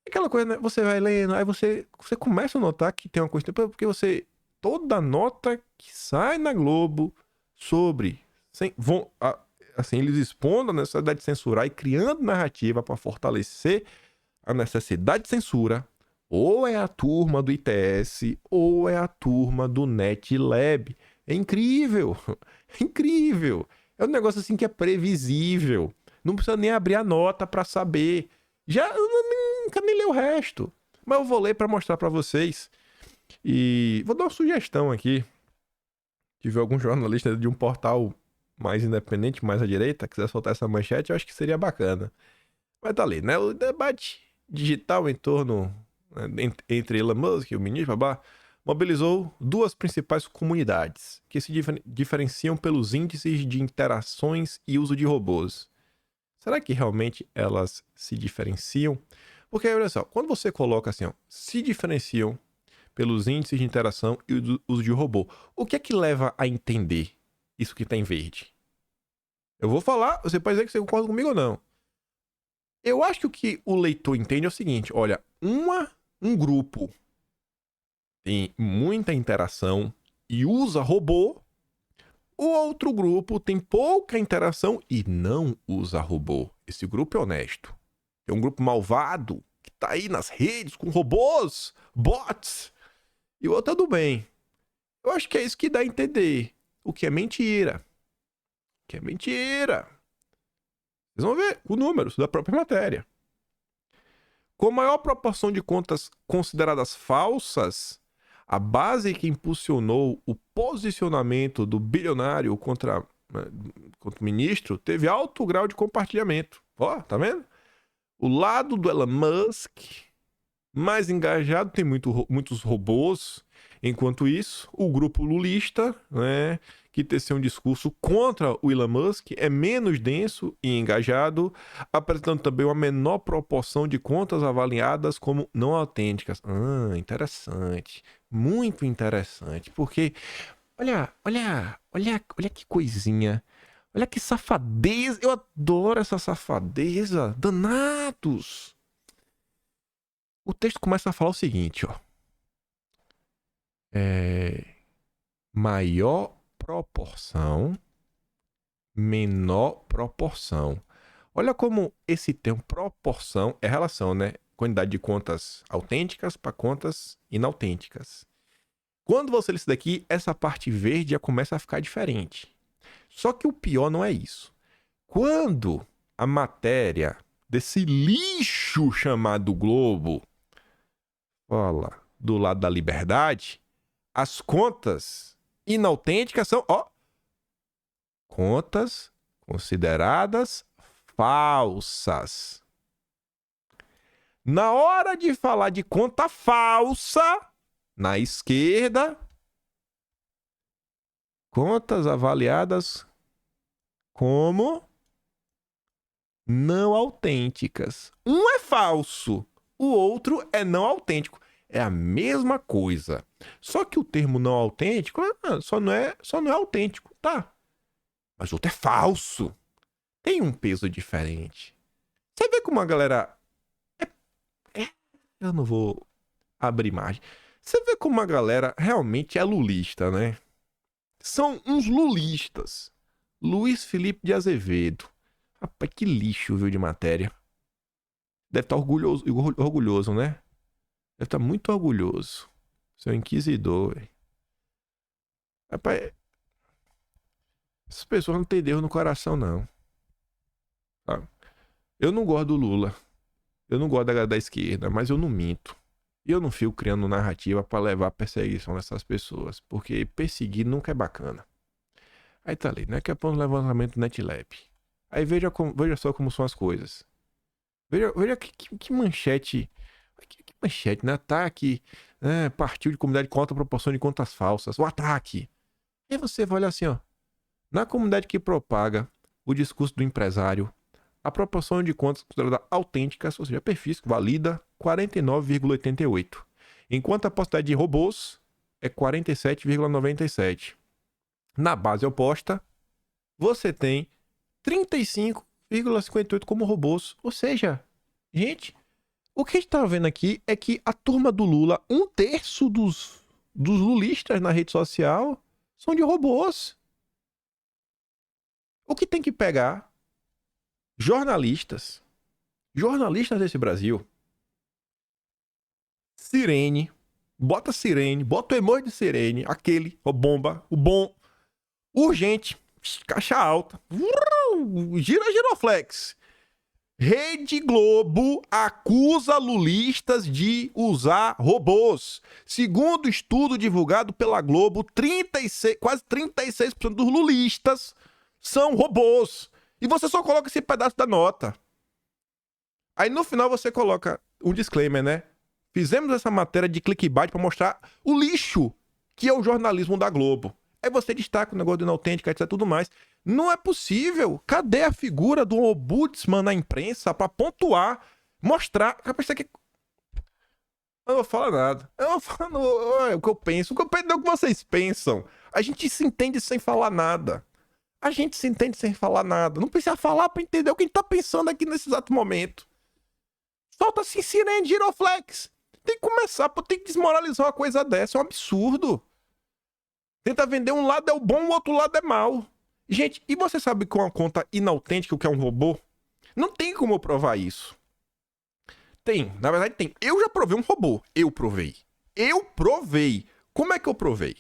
Aquela coisa, né? Você vai lendo, aí você começa a notar que tem uma coisa... Porque toda nota que sai na Globo sobre... eles expondo a necessidade de censurar e criando narrativa para fortalecer a necessidade de censura, ou é a turma do ITS, ou é a turma do NetLab. É incrível. É incrível. É um negócio assim que é previsível. Não precisa nem abrir a nota para saber. Eu nunca nem ler o resto. Mas eu vou ler para mostrar para vocês. E vou dar uma sugestão aqui. Tive algum jornalista de um portal mais independente, mais à direita, quiser soltar essa manchete, eu acho que seria bacana. Mas tá ali, né? O debate digital em torno, né, entre Elon Musk e o ministro, mobilizou duas principais comunidades, que se diferenciam pelos índices de interações e uso de robôs. Será que realmente elas se diferenciam? Porque, olha só, quando você coloca assim, ó, se diferenciam pelos índices de interação e o uso de robô. O que é que leva a entender isso que tá em verde? Eu vou falar, você pode dizer que você concorda comigo ou não. Eu acho que o que o leitor entende é o seguinte, olha, um grupo tem muita interação e usa robô, o outro grupo tem pouca interação e não usa robô. Esse grupo é honesto. É um grupo malvado que tá aí nas redes com robôs, bots, e o outro é do bem. Eu acho que é isso que dá a entender. O que é mentira. O que é mentira. Vocês vão ver os números da própria matéria. Com maior proporção de contas consideradas falsas, a base que impulsionou o posicionamento do bilionário contra o ministro teve alto grau de compartilhamento. Ó, tá vendo? O lado do Elon Musk, mais engajado, tem muitos robôs. Enquanto isso, o grupo lulista, né, que teceu um discurso contra o Elon Musk, é menos denso e engajado, apresentando também uma menor proporção de contas avaliadas como não autênticas. Interessante. Muito interessante. Porque, olha que coisinha. Olha que safadeza. Eu adoro essa safadeza. Danados. O texto começa a falar o seguinte, ó. Maior proporção, menor proporção. Olha como esse termo proporção é relação, né? Quantidade de contas autênticas para contas inautênticas. Quando você lê isso daqui, essa parte verde já começa a ficar diferente. Só que o pior não é isso. Quando a matéria desse lixo chamado Globo fala do lado da liberdade, as contas inautênticas são, contas consideradas falsas. Na hora de falar de conta falsa, na esquerda, contas avaliadas como não autênticas. Um é falso, o outro é não autêntico. É a mesma coisa. Só que o termo não autêntico só não é autêntico, tá? Mas o outro é falso. Tem um peso diferente. Você vê como a galera... Eu não vou abrir margem. Você vê como a galera realmente é lulista, né? São uns lulistas. Luiz Felipe de Azevedo. Rapaz, que lixo, viu, de matéria. Deve estar orgulhoso, né? Deve estar muito orgulhoso. Seu inquisidor, velho. Rapaz, essas pessoas não têm Deus no coração, não. Sabe? Eu não gosto do Lula. Eu não gosto da esquerda, mas eu não minto. E eu não fico criando narrativa pra levar a perseguição dessas pessoas. Porque perseguir nunca é bacana. Aí tá ali, né? Que é para um levantamento do NetLab. Aí veja só como são as coisas. Veja que manchete... Que manchete, né? Ataque, né? Partiu de comunidade com alta proporção de contas falsas. O ataque. E aí você vai olhar assim, ó. Na comunidade que propaga o discurso do empresário, a proporção de contas considerada autênticas, ou seja, perfis, valida 49,88. Enquanto a possibilidade de robôs é 47,97. Na base oposta, você tem 35,58 como robôs. Ou seja, gente... O que a gente tá vendo aqui é que a turma do Lula, 1/3 dos lulistas na rede social são de robôs. O que tem que pegar jornalistas desse Brasil, sirene, bota o emoji de sirene, aquele, o bomba, o bom, urgente, caixa alta, giroflex. Rede Globo acusa lulistas de usar robôs. Segundo estudo divulgado pela Globo, quase 36% dos lulistas são robôs. E você só coloca esse pedaço da nota. Aí no final você coloca um disclaimer, né? Fizemos essa matéria de clickbait para mostrar o lixo que é o jornalismo da Globo. Aí você destaca o negócio do inautêntico, etc, tudo mais. Não é possível. Cadê a figura do ombudsman na imprensa para pontuar Mostrar, a pessoa que... Eu não vou falar nada. Eu não falo o que eu penso. O que eu penso não é o que vocês pensam. A gente se entende sem falar nada. A gente se entende sem falar nada. Não precisa falar pra entender o que a gente tá pensando aqui nesse exato momento. Solta assim, sirene, giroflex. Tem que começar, pô, tem que desmoralizar uma coisa dessa. É um absurdo. Tenta vender um lado é o bom, o outro lado é mal. Gente, e você sabe que uma conta inautêntica, o que é um robô? Não tem como eu provar isso. Tem, na verdade tem. Eu já provei um robô. Eu provei. Como é que eu provei?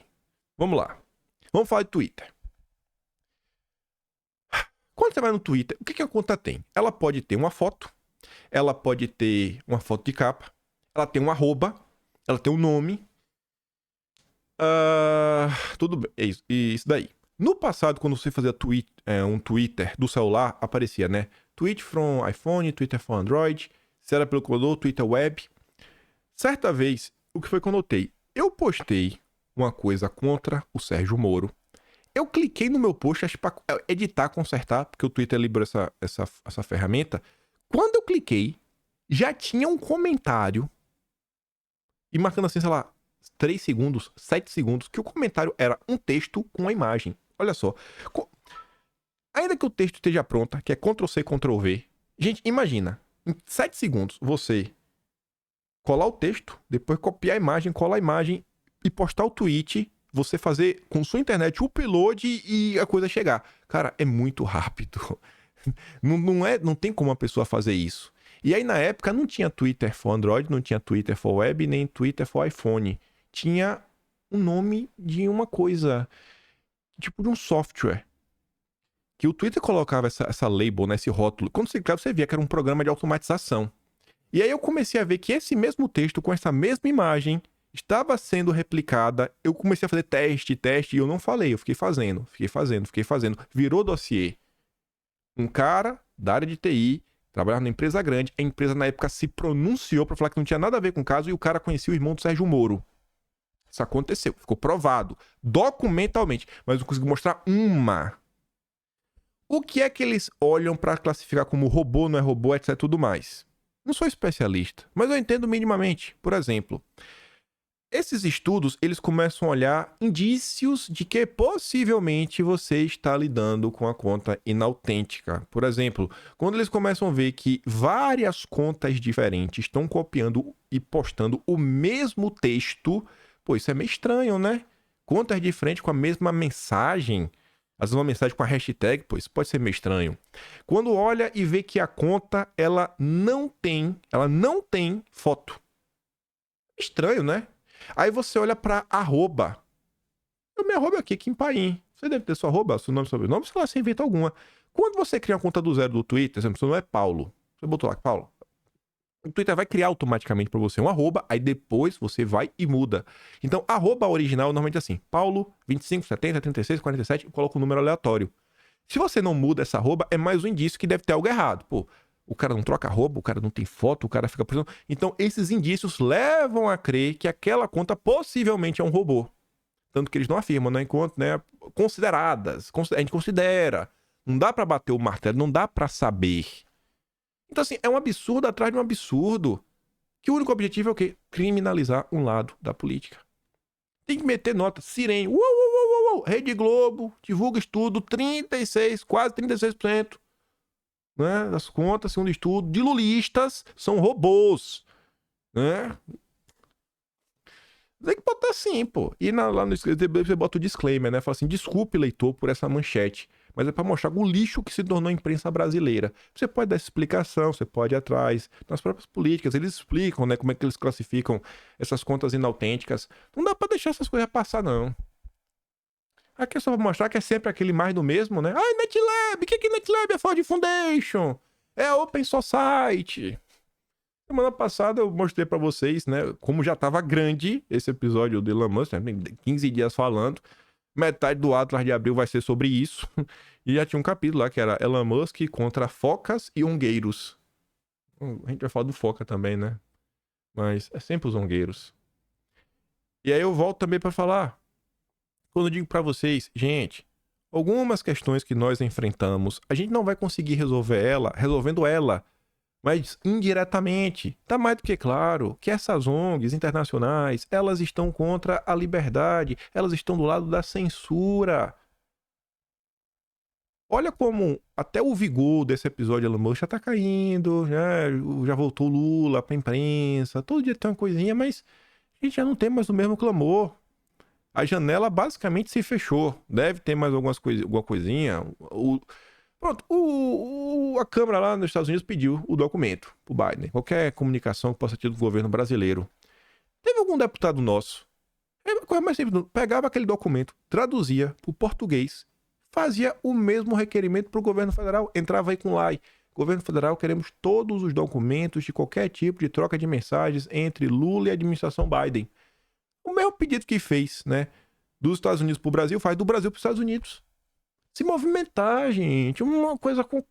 Vamos lá. Vamos falar de Twitter. Quando você vai no Twitter, o que a conta tem? Ela pode ter uma foto, ela pode ter uma foto de capa, ela tem um arroba, ela tem um nome. Tudo bem, é isso daí. No passado, quando você fazia um Twitter do celular, aparecia, né? Tweet from iPhone, Twitter from Android, se era pelo computador, Twitter web. Certa vez, o que foi que eu notei? Eu postei uma coisa contra o Sérgio Moro. Eu cliquei no meu post, acho para editar, consertar, porque o Twitter liberou essa ferramenta. Quando eu cliquei, já tinha um comentário, e marcando assim, sei lá, 3 segundos, 7 segundos, que o comentário era um texto com uma imagem. Olha só. Ainda que o texto esteja pronto, que é Ctrl+C, Ctrl+V, gente, imagina, em 7 segundos, você colar o texto, depois copiar a imagem, colar a imagem e postar o tweet, você fazer com sua internet o upload e a coisa chegar. Cara, é muito rápido. Não tem como uma pessoa fazer isso. E aí, na época, não tinha Twitter for Android, não tinha Twitter for Web, nem Twitter for iPhone. Tinha o nome de uma coisa, tipo de um software. Que o Twitter colocava essa label, né, esse rótulo. Quando você clicava, você via que era um programa de automatização. E aí eu comecei a ver que esse mesmo texto, com essa mesma imagem, estava sendo replicada. Eu comecei a fazer teste, e eu não falei, eu fiquei fazendo. Virou dossiê. Um cara da área de TI, trabalhava numa empresa grande, a empresa na época se pronunciou para falar que não tinha nada a ver com o caso e o cara conhecia o irmão do Sérgio Moro. Isso aconteceu, ficou provado, documentalmente, mas eu consegui mostrar uma. O que é que eles olham para classificar como robô, não é robô, etc, tudo mais? Não sou especialista, mas eu entendo minimamente. Por exemplo, esses estudos, eles começam a olhar indícios de que possivelmente você está lidando com a conta inautêntica. Por exemplo, quando eles começam a ver que várias contas diferentes estão copiando e postando o mesmo texto, pô, isso é meio estranho, né? Contas diferentes com a mesma mensagem, às vezes uma mensagem com a hashtag, pô, isso pode ser meio estranho. Quando olha e vê que a conta, ela não tem foto. Estranho, né? Aí você olha pra arroba. O meu arroba aqui, Kim Paim. Você deve ter sua arroba, seu nome, sobrenome, sei lá, você inventa alguma. Quando você cria uma conta do zero do Twitter, você não é Paulo. Você botou lá, Paulo. O Twitter vai criar automaticamente pra você um arroba, aí depois você vai e muda. Então, arroba original normalmente é assim, Paulo, 25, 70, 36, 47, e coloca um número aleatório. Se você não muda essa arroba, é mais um indício que deve ter algo errado. Pô, o cara não troca arroba, o cara não tem foto, o cara fica... Então, esses indícios levam a crer que aquela conta possivelmente é um robô. Tanto que eles não afirmam, né? Enquanto, né? Consideradas. A gente considera. Não dá pra bater o martelo, não dá pra saber. Então, assim, é um absurdo atrás de um absurdo. Que o único objetivo é o quê? Criminalizar um lado da política. Tem que meter nota. Sirene. Rede Globo. Divulga estudo. 36, quase 36%. Né, das contas, segundo estudo, de lulistas são robôs, né? Tem que botar assim, pô. E lá no escrito você bota o disclaimer, né? Fala assim, desculpe, leitor, por essa manchete, mas é pra mostrar o lixo que se tornou a imprensa brasileira. Você pode dar essa explicação, você pode ir atrás. Nas próprias políticas, eles explicam, né, como é que eles classificam essas contas inautênticas. Não dá pra deixar essas coisas passar, não. Aqui é só pra mostrar que é sempre aquele mais do mesmo, né? Ah, NetLab! O que é NetLab? É Ford Foundation! É Open Society! Semana passada eu mostrei pra vocês, né? Como já tava grande esse episódio do Elon Musk, né? 15 dias falando. Metade do Atlas de Abril vai ser sobre isso. E já tinha um capítulo lá que era Elon Musk contra focas e ongueiros. A gente vai falar do foca também, né? Mas é sempre os ongueiros. E aí eu volto também pra falar... Quando eu digo pra vocês, gente, algumas questões que nós enfrentamos, a gente não vai conseguir resolvendo ela Mas indiretamente, tá mais do que claro que essas ONGs internacionais, elas estão contra a liberdade, elas estão do lado da censura. Olha como até o vigor desse episódio de Elon Musk já tá caindo, já voltou o Lula pra imprensa, todo dia tem uma coisinha, mas a gente já não tem mais o mesmo clamor. A janela basicamente se fechou. Deve ter mais alguma coisinha. Pronto, a Câmara lá nos Estados Unidos pediu o documento pro Biden. Qualquer comunicação que possa ter do governo brasileiro. Teve algum deputado nosso, coisa mais simples, pegava aquele documento, traduzia pro português, fazia o mesmo requerimento pro governo federal, entrava aí com lá. Governo federal, queremos todos os documentos de qualquer tipo de troca de mensagens entre Lula e a administração Biden. O mesmo pedido que fez, né, dos Estados Unidos pro Brasil, faz do Brasil pros Estados Unidos. Se movimentar, gente, uma coisa com,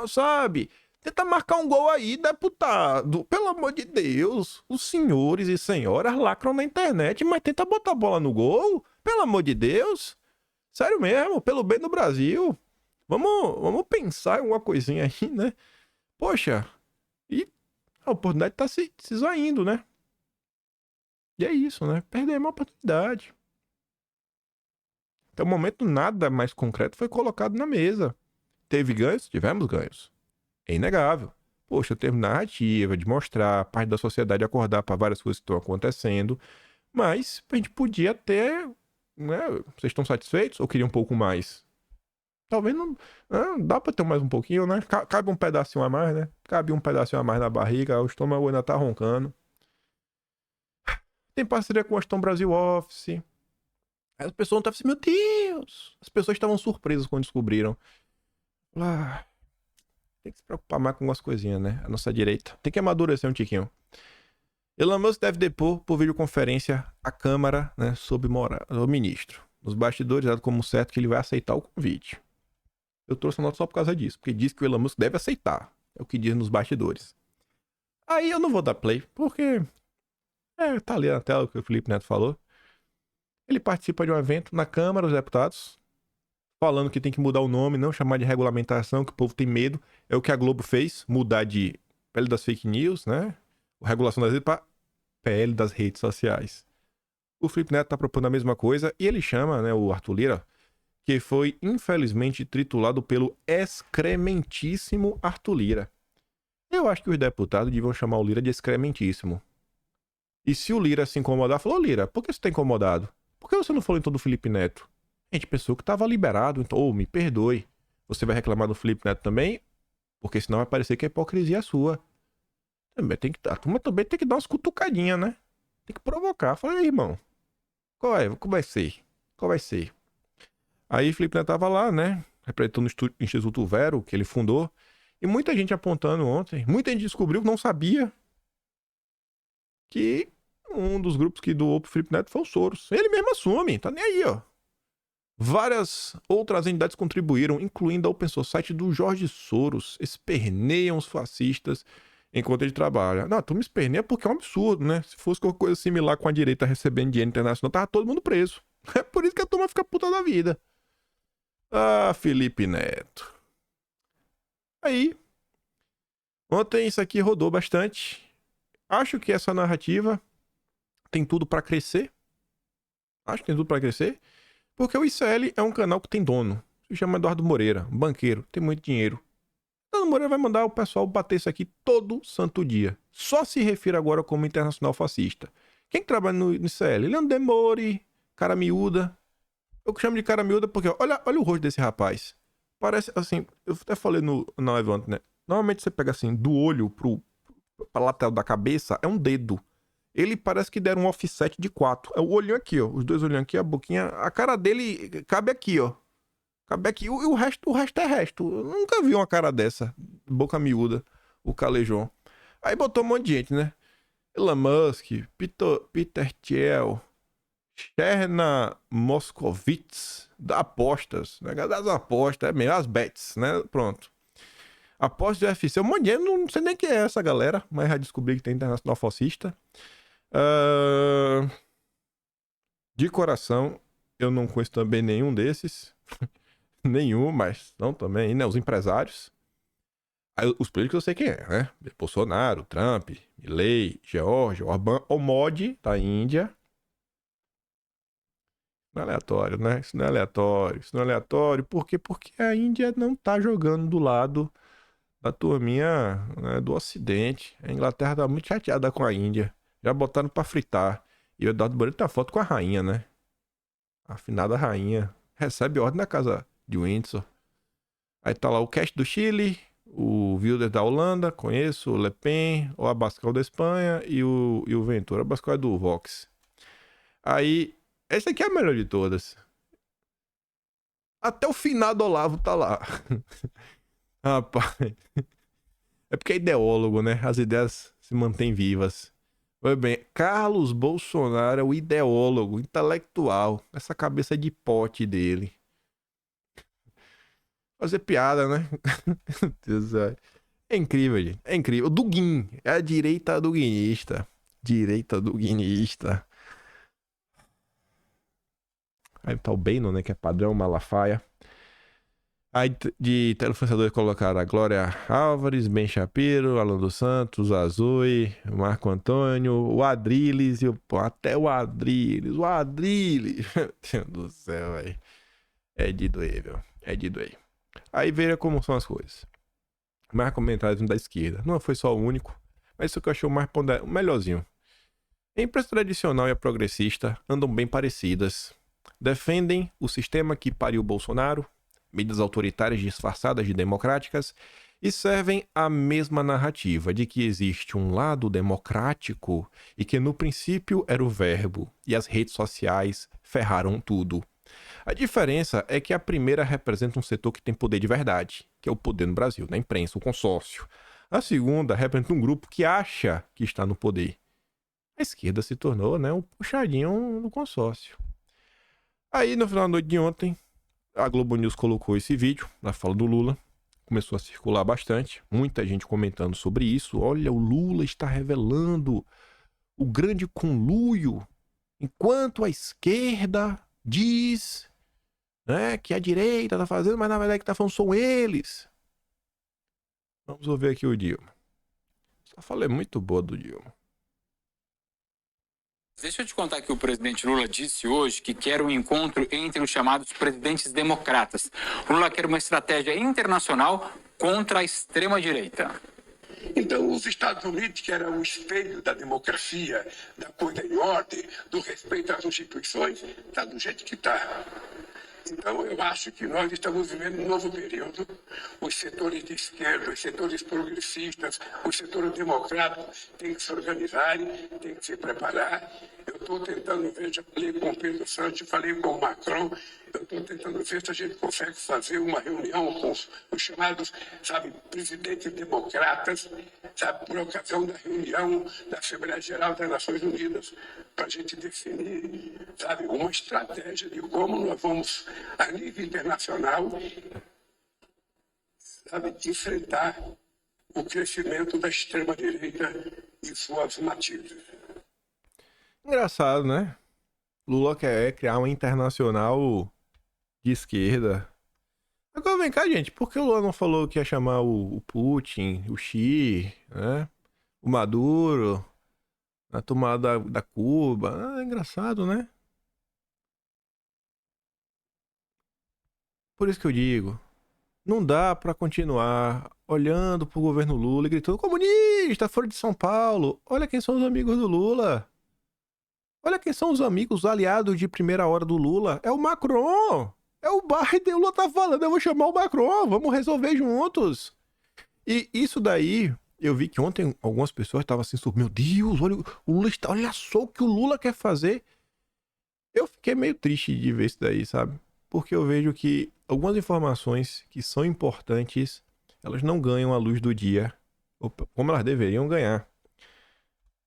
sabe? Tenta marcar um gol aí, deputado. Pelo amor de Deus, os senhores e senhoras lacram na internet, mas tenta botar a bola no gol. Pelo amor de Deus. Sério mesmo, pelo bem do Brasil. Vamos pensar em alguma coisinha aí, né? Poxa, e a oportunidade tá se esvaindo, né? E é isso, né? Perdemos a oportunidade. Até o momento, nada mais concreto foi colocado na mesa. Teve ganhos? Tivemos ganhos. É inegável. Poxa, teve narrativa de mostrar a parte da sociedade acordar para várias coisas que estão acontecendo. Mas a gente podia ter. Né? Vocês estão satisfeitos ou queriam um pouco mais? Talvez não. Dá para ter mais um pouquinho, né? Cabe um pedacinho a mais, né? Cabe um pedacinho a mais na barriga, o estômago ainda tá roncando. Tem parceria com o Aston Brasil Office. Aí as pessoas estavam assim, meu Deus! As pessoas estavam surpresas quando descobriram. Tem que se preocupar mais com algumas coisinhas, né? A nossa direita. Tem que amadurecer um tiquinho. Elon Musk deve depor por videoconferência à Câmara, né, sob o ministro. Nos bastidores, dado como certo que ele vai aceitar o convite. Eu trouxe a nota só por causa disso, porque diz que o Elon Musk deve aceitar. É o que diz nos bastidores. Aí eu não vou dar play, porque tá ali na tela o que o Felipe Neto falou. Ele participa de um evento na Câmara dos Deputados, falando que tem que mudar o nome, não chamar de regulamentação, que o povo tem medo. É o que a Globo fez, mudar de PL das fake news, né? Regulação das redes para PL das redes sociais. O Felipe Neto tá propondo a mesma coisa e ele chama, né, o Arthur Lira, que foi infelizmente titulado pelo excrementíssimo Arthur Lira. Eu acho que os deputados deviam chamar o Lira de excrementíssimo. E se o Lira se incomodar, falou, Lira, por que você tá incomodado? Por que você não falou então do Felipe Neto? A gente pensou que tava liberado, então, me perdoe. Você vai reclamar do Felipe Neto também? Porque senão vai parecer que a hipocrisia é sua. A turma também tem que dar umas cutucadinhas, né? Tem que provocar. Fala aí, irmão. Qual vai ser? Qual vai ser? Aí Felipe Neto tava lá, né? Representando o Instituto Vero, que ele fundou. E muita gente apontando ontem. Muita gente descobriu que não sabia que um dos grupos que doou pro Felipe Neto foi o Soros. Ele mesmo assume, tá nem aí, ó. Várias outras entidades contribuíram, incluindo a Open Society do Jorge Soros. Esperneiam os fascistas enquanto ele trabalha. Não, tu me esperneia porque é um absurdo, né? Se fosse qualquer coisa similar com a direita recebendo dinheiro internacional, tava todo mundo preso. É por isso que a turma fica puta da vida. Ah, Felipe Neto. Aí, ontem isso aqui rodou bastante. Acho que essa narrativa tem tudo pra crescer. Acho que tem tudo pra crescer. Porque o ICL é um canal que tem dono. Se chama Eduardo Moreira, um banqueiro, tem muito dinheiro. Eduardo Moreira vai mandar o pessoal bater isso aqui todo santo dia. Só se refira agora como internacional fascista. Quem que trabalha no ICL? Leandro Demore, cara miúda. Eu chamo de cara miúda porque, olha o rosto desse rapaz. Parece assim, eu até falei na live ontem, né? Normalmente você pega assim, do olho pra lateral da cabeça, é um dedo. Ele parece que deram um offset de 4. É o olhinho aqui, ó. Os dois olhinhos aqui, a boquinha. A cara dele cabe aqui, ó. Cabe aqui. E o resto é resto. Eu nunca vi uma cara dessa. Boca miúda. O calejão. Aí botou um monte de gente, né? Elon Musk, Peter Thiel, Cherna Moscovitz, da apostas. Né? Das apostas, é mesmo, as bets, né? Pronto. Apostas do UFC. Um monte de gente, não sei nem quem é essa galera, mas já descobri que tem internacional fascista. De coração, eu não conheço também nenhum desses. Nenhum, mas não também, né? Os empresários. Aí, os políticos eu sei quem é, né? Bolsonaro, Trump, Milley, Georgia, Orbán, o Modi da Índia. Não é aleatório, né? Isso não é aleatório. Isso não é aleatório. Por quê? Porque a Índia não tá jogando do lado da turminha, né, do Ocidente. A Inglaterra tá muito chateada com a Índia. Já botaram pra fritar. E o Eduardo Bonito tá foto com a rainha, né? A afinada rainha. Recebe ordem da casa de Windsor. Aí tá lá o Cast do Chile, o Wilders da Holanda, conheço, o Le Pen, o Abascal da Espanha e o Ventura. O Abascal é do Vox. Aí, essa aqui é a melhor de todas. Até o finado Olavo tá lá. Rapaz. É porque é ideólogo, né? As ideias se mantêm vivas. Pois bem, Carlos Bolsonaro é o ideólogo, intelectual. Essa cabeça de pote dele. Fazer piada, né? Meu Deus do céu. É incrível, gente. É incrível. O Duguin. É a direita duguinista. Direita duguinista. Aí tá o Beno, né? Que é padrão Malafaia. Aí de teleinfluenciadores colocaram a Glória Álvares, Ben Shapiro, Alan dos Santos, Azui, Marco Antônio, o Adriles e até o Adriles. O Adriles. Meu Deus do céu, velho. É de doer, viu? É de doer. Aí veja como são as coisas. Mais comentários da esquerda. Não foi só o único, mas isso que eu achei o mais o melhorzinho. A imprensa tradicional e a progressista andam bem parecidas. Defendem o sistema que pariu Bolsonaro, medidas autoritárias disfarçadas de democráticas, e servem a mesma narrativa de que existe um lado democrático e que no princípio era o verbo, e as redes sociais ferraram tudo. A diferença é que a primeira representa um setor que tem poder de verdade, que é o poder no Brasil, na imprensa, o consórcio. A segunda representa um grupo que acha que está no poder. A esquerda se tornou, né, um puxadinho no consórcio. Aí, no final da noite de ontem, a Globo News colocou esse vídeo na fala do Lula. Começou a circular bastante. Muita gente comentando sobre isso. Olha, o Lula está revelando o grande conluio. Enquanto a esquerda diz, né, que a direita está fazendo, mas na verdade que está falando são eles. Vamos ouvir aqui o Dilma. Essa fala é muito boa do Dilma. Deixa eu te contar que o presidente Lula disse hoje que quer um encontro entre os chamados presidentes democratas. Lula quer uma estratégia internacional contra a extrema-direita. Então, os Estados Unidos, que era o espelho da democracia, da coisa em ordem, do respeito às instituições, está do jeito que está. Então, eu acho que nós estamos vivendo um novo período. Os setores de esquerda, os setores progressistas, os setores democráticos têm que se organizarem, têm que se preparar. Eu estou tentando ver, já falei com o Pedro Santos, falei com o Macron, eu estou tentando ver se a gente consegue fazer uma reunião com os chamados, sabe, presidentes democratas, sabe, por ocasião da reunião da Assembleia Geral das Nações Unidas, para a gente definir, sabe, uma estratégia de como nós vamos, a nível internacional, sabe, enfrentar o crescimento da extrema-direita e suas matizes. Engraçado, né? Lula quer criar uma internacional de esquerda. Agora vem cá, gente. Por que o Lula não falou que ia chamar o Putin, o Xi, né? O Maduro, a tomada da Cuba? É engraçado, né? Por isso que eu digo, não dá pra continuar olhando pro governo Lula e gritando comunista, fora de São Paulo. Olha quem são os amigos do Lula. Olha quem são os amigos, os aliados de primeira hora do Lula. É o Macron. É o Biden. O Lula tá falando, eu vou chamar o Macron. Vamos resolver juntos. E isso daí, eu vi que ontem algumas pessoas estavam assim, meu Deus, olha, o Lula está, olha só o que o Lula quer fazer. Eu fiquei meio triste de ver isso daí, sabe? Porque eu vejo que algumas informações que são importantes, elas não ganham a luz do dia, como elas deveriam ganhar.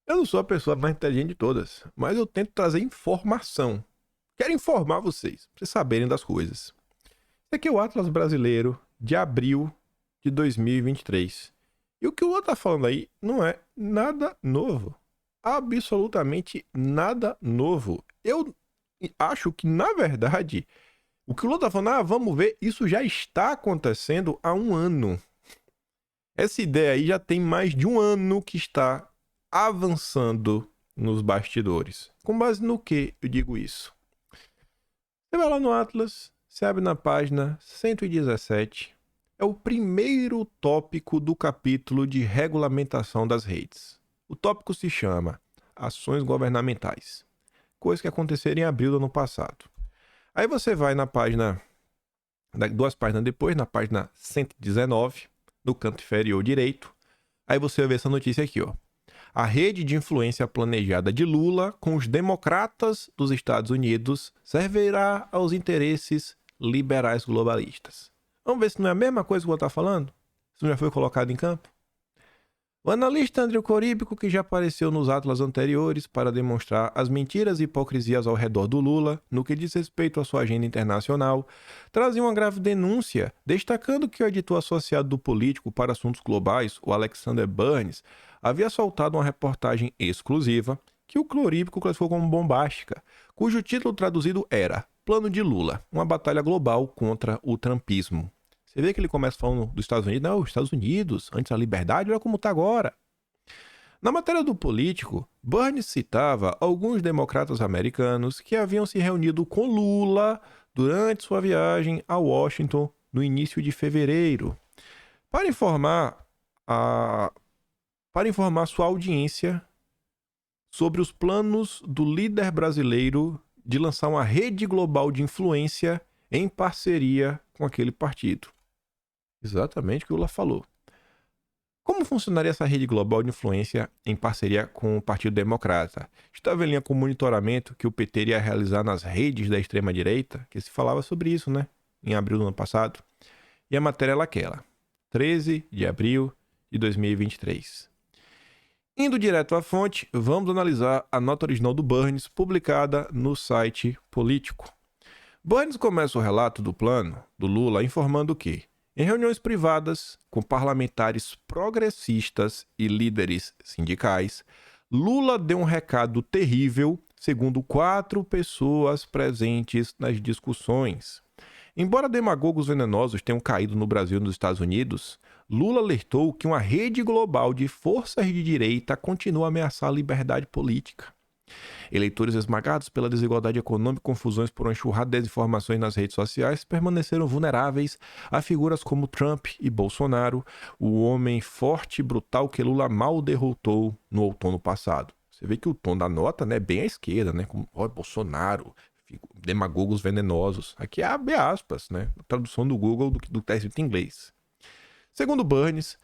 Eu não sou a pessoa mais inteligente de todas, mas eu tento trazer informação. Quero informar vocês, pra vocês saberem das coisas. Esse aqui é o Atlas Brasileiro de abril de 2023. E o que o Lula tá falando aí não é nada novo. Absolutamente nada novo. Eu acho que, na verdade, o que o Lula tá falando, vamos ver, isso já está acontecendo há um ano. Essa ideia aí já tem mais de um ano que está avançando nos bastidores. Com base no que eu digo isso? Você vai lá no Atlas, você abre na página 117. É o primeiro tópico do capítulo de regulamentação das redes. O tópico se chama Ações Governamentais. Coisa que aconteceram em abril do ano passado. Aí você vai na página, 2 páginas depois, na página 119, no canto inferior direito. Aí você vai ver essa notícia aqui, ó. A rede de influência planejada de Lula com os democratas dos Estados Unidos servirá aos interesses liberais globalistas. Vamos ver se não é a mesma coisa que eu vou estar falando? Se não já foi colocado em campo? O analista André Coríbico, que já apareceu nos atlas anteriores para demonstrar as mentiras e hipocrisias ao redor do Lula no que diz respeito à sua agenda internacional, trazia uma grave denúncia, destacando que o editor associado do Político para Assuntos Globais, o Alexander Burns, havia soltado uma reportagem exclusiva que o Coríbico classificou como bombástica, cujo título traduzido era Plano de Lula, uma batalha global contra o trumpismo. Você vê que ele começa falando dos Estados Unidos. Não, os Estados Unidos, antes da liberdade, olha como está agora. Na matéria do Político, Burns citava alguns democratas americanos que haviam se reunido com Lula durante sua viagem a Washington no início de fevereiro, para informar sua audiência sobre os planos do líder brasileiro de lançar uma rede global de influência em parceria com aquele partido. Exatamente o que o Lula falou. Como funcionaria essa rede global de influência em parceria com o Partido Democrata? Estava em linha com o monitoramento que o PT iria realizar nas redes da extrema-direita, que se falava sobre isso, né? Em abril do ano passado. E a matéria é aquela, 13 de abril de 2023. Indo direto à fonte, vamos analisar a nota original do Burns, publicada no site Político. Burns começa o relato do plano do Lula informando que, em reuniões privadas com parlamentares progressistas e líderes sindicais, Lula deu um recado terrível, segundo 4 pessoas presentes nas discussões. Embora demagogos venenosos tenham caído no Brasil e nos Estados Unidos, Lula alertou que uma rede global de forças de direita continua a ameaçar a liberdade política. Eleitores esmagados pela desigualdade econômica e confusões por uma enxurrada de desinformações nas redes sociais permaneceram vulneráveis a figuras como Trump e Bolsonaro, o homem forte e brutal que Lula mal derrotou no outono passado. Você vê que o tom da nota, né, é bem à esquerda, né, como Bolsonaro, demagogos venenosos. Aqui é abre aspas, né, a tradução do Google do texto em inglês. Segundo Burns,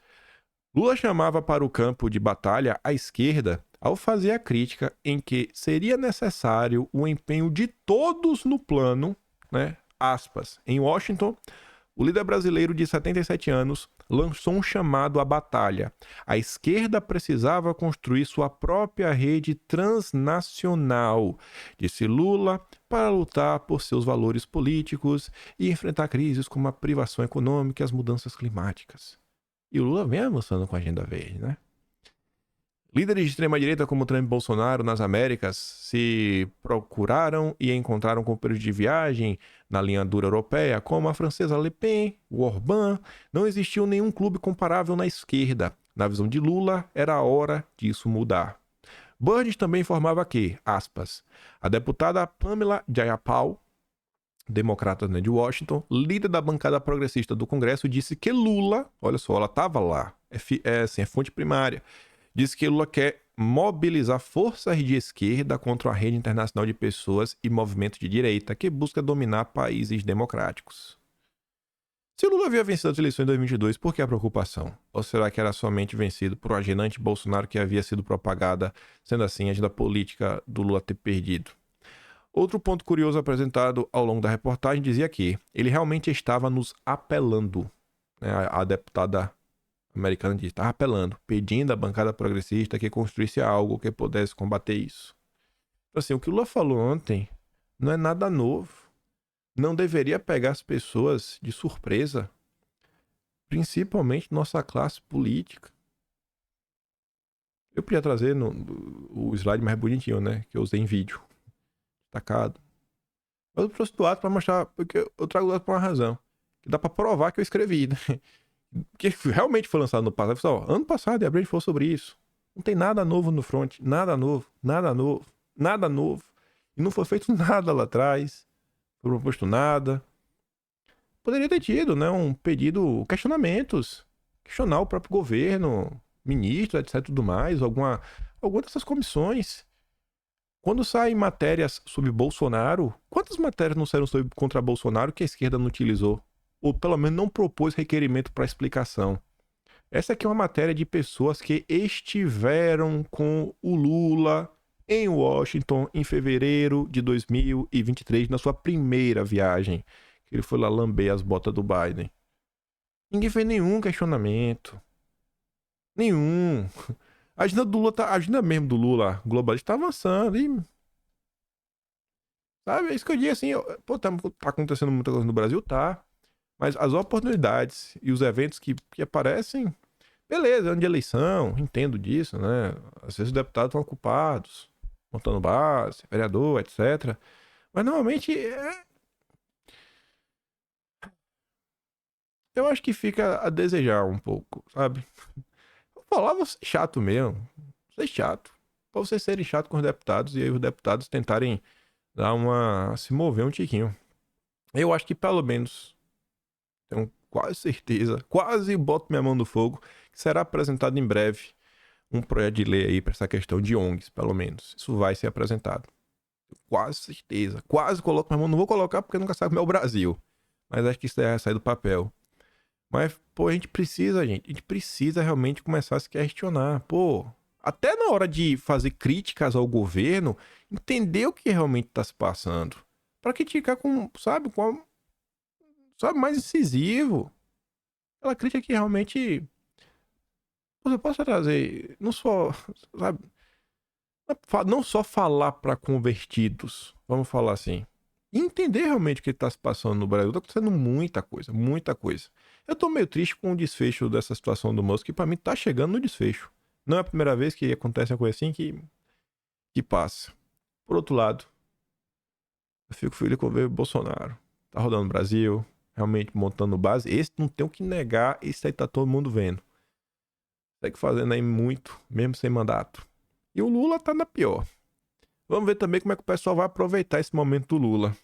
Lula chamava para o campo de batalha a esquerda ao fazer a crítica em que seria necessário o empenho de todos no plano, né, aspas, em Washington, o líder brasileiro de 77 anos lançou um chamado à batalha. A esquerda precisava construir sua própria rede transnacional, disse Lula, para lutar por seus valores políticos e enfrentar crises como a privação econômica e as mudanças climáticas. E o Lula vem avançando com a agenda verde, né? Líderes de extrema-direita como Trump e Bolsonaro nas Américas se procuraram e encontraram companheiros de viagem na linha dura europeia, como a francesa Le Pen, o Orbán. Não existiu nenhum clube comparável na esquerda. Na visão de Lula, era a hora disso mudar. Burns também informava que, aspas, a deputada Pamela Jayapal, democrata de Washington, líder da bancada progressista do Congresso, disse que Lula, olha só, ela estava lá, é fonte primária, disse que Lula quer mobilizar forças de esquerda contra a rede internacional de pessoas e movimentos de direita que busca dominar países democráticos. Se Lula havia vencido as eleições de 2022, por que a preocupação? Ou será que era somente vencido por uma agenda anti-Bolsonaro que havia sido propagada, sendo assim a agenda política do Lula ter perdido? Outro ponto curioso apresentado ao longo da reportagem dizia que ele realmente estava nos apelando, né? A deputada americana disse, estava apelando, pedindo à bancada progressista que construísse algo que pudesse combater isso. Então, assim, o que o Lula falou ontem não é nada novo. Não deveria pegar as pessoas de surpresa, principalmente nossa classe política. Eu podia trazer o slide mais bonitinho, né? Que eu usei em vídeo. Destacado. Mas eu trouxe do ato para mostrar, porque eu trago do ato por uma razão. Que dá para provar que eu escrevi, né? que realmente foi lançado no passado. Pessoal, ano passado, em abril, a gente falou sobre isso. Não tem nada novo no front. Nada novo. Nada novo. Nada novo. E não foi feito nada lá atrás. Não foi proposto nada. Poderia ter tido, né? Um pedido, questionamentos. Questionar o próprio governo, ministro, etc. Tudo mais. Alguma dessas comissões. Quando saem matérias sobre Bolsonaro, quantas matérias não saíram contra Bolsonaro que a esquerda não utilizou? Ou pelo menos não propôs requerimento para explicação? Essa aqui é uma matéria de pessoas que estiveram com o Lula em Washington em fevereiro de 2023, na sua primeira viagem, que ele foi lá lamber as botas do Biden. Ninguém fez nenhum questionamento. Nenhum. A agenda do Lula a agenda mesmo do Lula globalista tá avançando e... Sabe, é isso que eu digo assim, pô, tá acontecendo muita coisa no Brasil, tá. Mas as oportunidades e os eventos que aparecem, beleza, ano de eleição, entendo disso, né? Às vezes os deputados estão ocupados, montando base, vereador, etc. Mas normalmente eu acho que fica a desejar um pouco, sabe? Vou falar, vou ser chato mesmo. Ser chato. Pra vocês serem chato com os deputados e aí os deputados tentarem dar se mover um tiquinho. Eu acho que pelo menos, tenho quase certeza, quase boto minha mão no fogo, que será apresentado em breve um projeto de lei aí pra essa questão de ONGs, pelo menos. Isso vai ser apresentado. Quase certeza. Quase coloco minha mão. Não vou colocar porque nunca sabe como é o Brasil. Mas acho que isso vai sair do papel. Mas, pô, a gente precisa realmente começar a se questionar. Pô, até na hora de fazer críticas ao governo, entender o que realmente tá se passando. Pra criticar sabe, mais incisivo. Aquela crítica que realmente... Você pode trazer, não só, sabe, não só falar para convertidos, vamos falar assim, e entender realmente o que está se passando no Brasil. Tá acontecendo muita coisa, muita coisa. Eu tô meio triste com o desfecho dessa situação do Musk, que para mim tá chegando no desfecho. Não é a primeira vez que acontece uma coisa assim que passa. Por outro lado, eu fico feliz com o Bolsonaro. Tá rodando no Brasil, realmente montando base. Esse não tem o que negar, esse aí tá todo mundo vendo. Segue fazendo aí muito, mesmo sem mandato. E o Lula tá na pior. Vamos ver também como é que o pessoal vai aproveitar esse momento do Lula.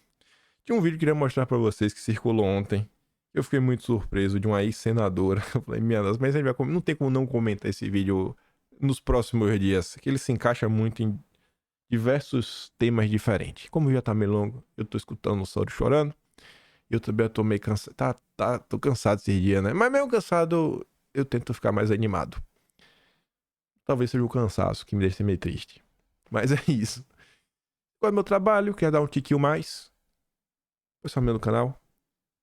Tinha um vídeo que eu queria mostrar pra vocês que circulou ontem. Eu fiquei muito surpreso de uma ex-senadora. Eu falei, minha Deus, mas não tem como não comentar esse vídeo nos próximos dias, que ele se encaixa muito em diversos temas diferentes. Como já tá meio longo, eu tô escutando o Saulo chorando. Eu também tô meio cansado. Tô cansado esses dias, né? Mas meio cansado, eu tento ficar mais animado. Talvez seja o cansaço que me deixa meio triste. Mas é isso. Qual é o meu trabalho? Quer dar um tiquinho mais? Pessoal meu no canal.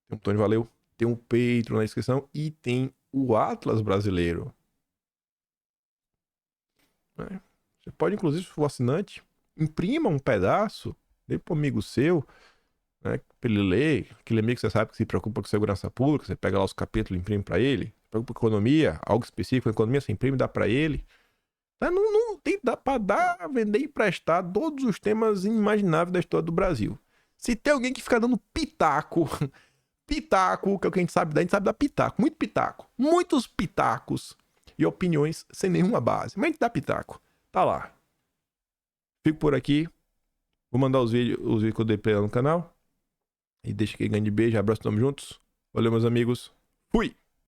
Tem um Tony Valeu. Tem um Patreon na descrição. E tem o Atlas brasileiro. Você pode, inclusive, se for assinante, imprima um pedaço. Dê pro amigo seu. Né, pra ele ler. Aquele amigo que você sabe que se preocupa com segurança pública. Você pega lá os capítulos e imprime pra ele. Se preocupa com economia. Algo específico com economia. Você imprime e dá pra ele. Não tem, dá pra dar, vender e emprestar todos os temas inimagináveis da história do Brasil. Se tem alguém que fica dando pitaco, que é o que a gente sabe dar pitaco, muito pitaco, muitos pitacos e opiniões sem nenhuma base, mas a gente dá pitaco, tá lá. Fico por aqui, vou mandar os vídeos que eu dei pra ela no canal, e deixa aquele grande beijo, abraço, tamo juntos, valeu meus amigos, fui!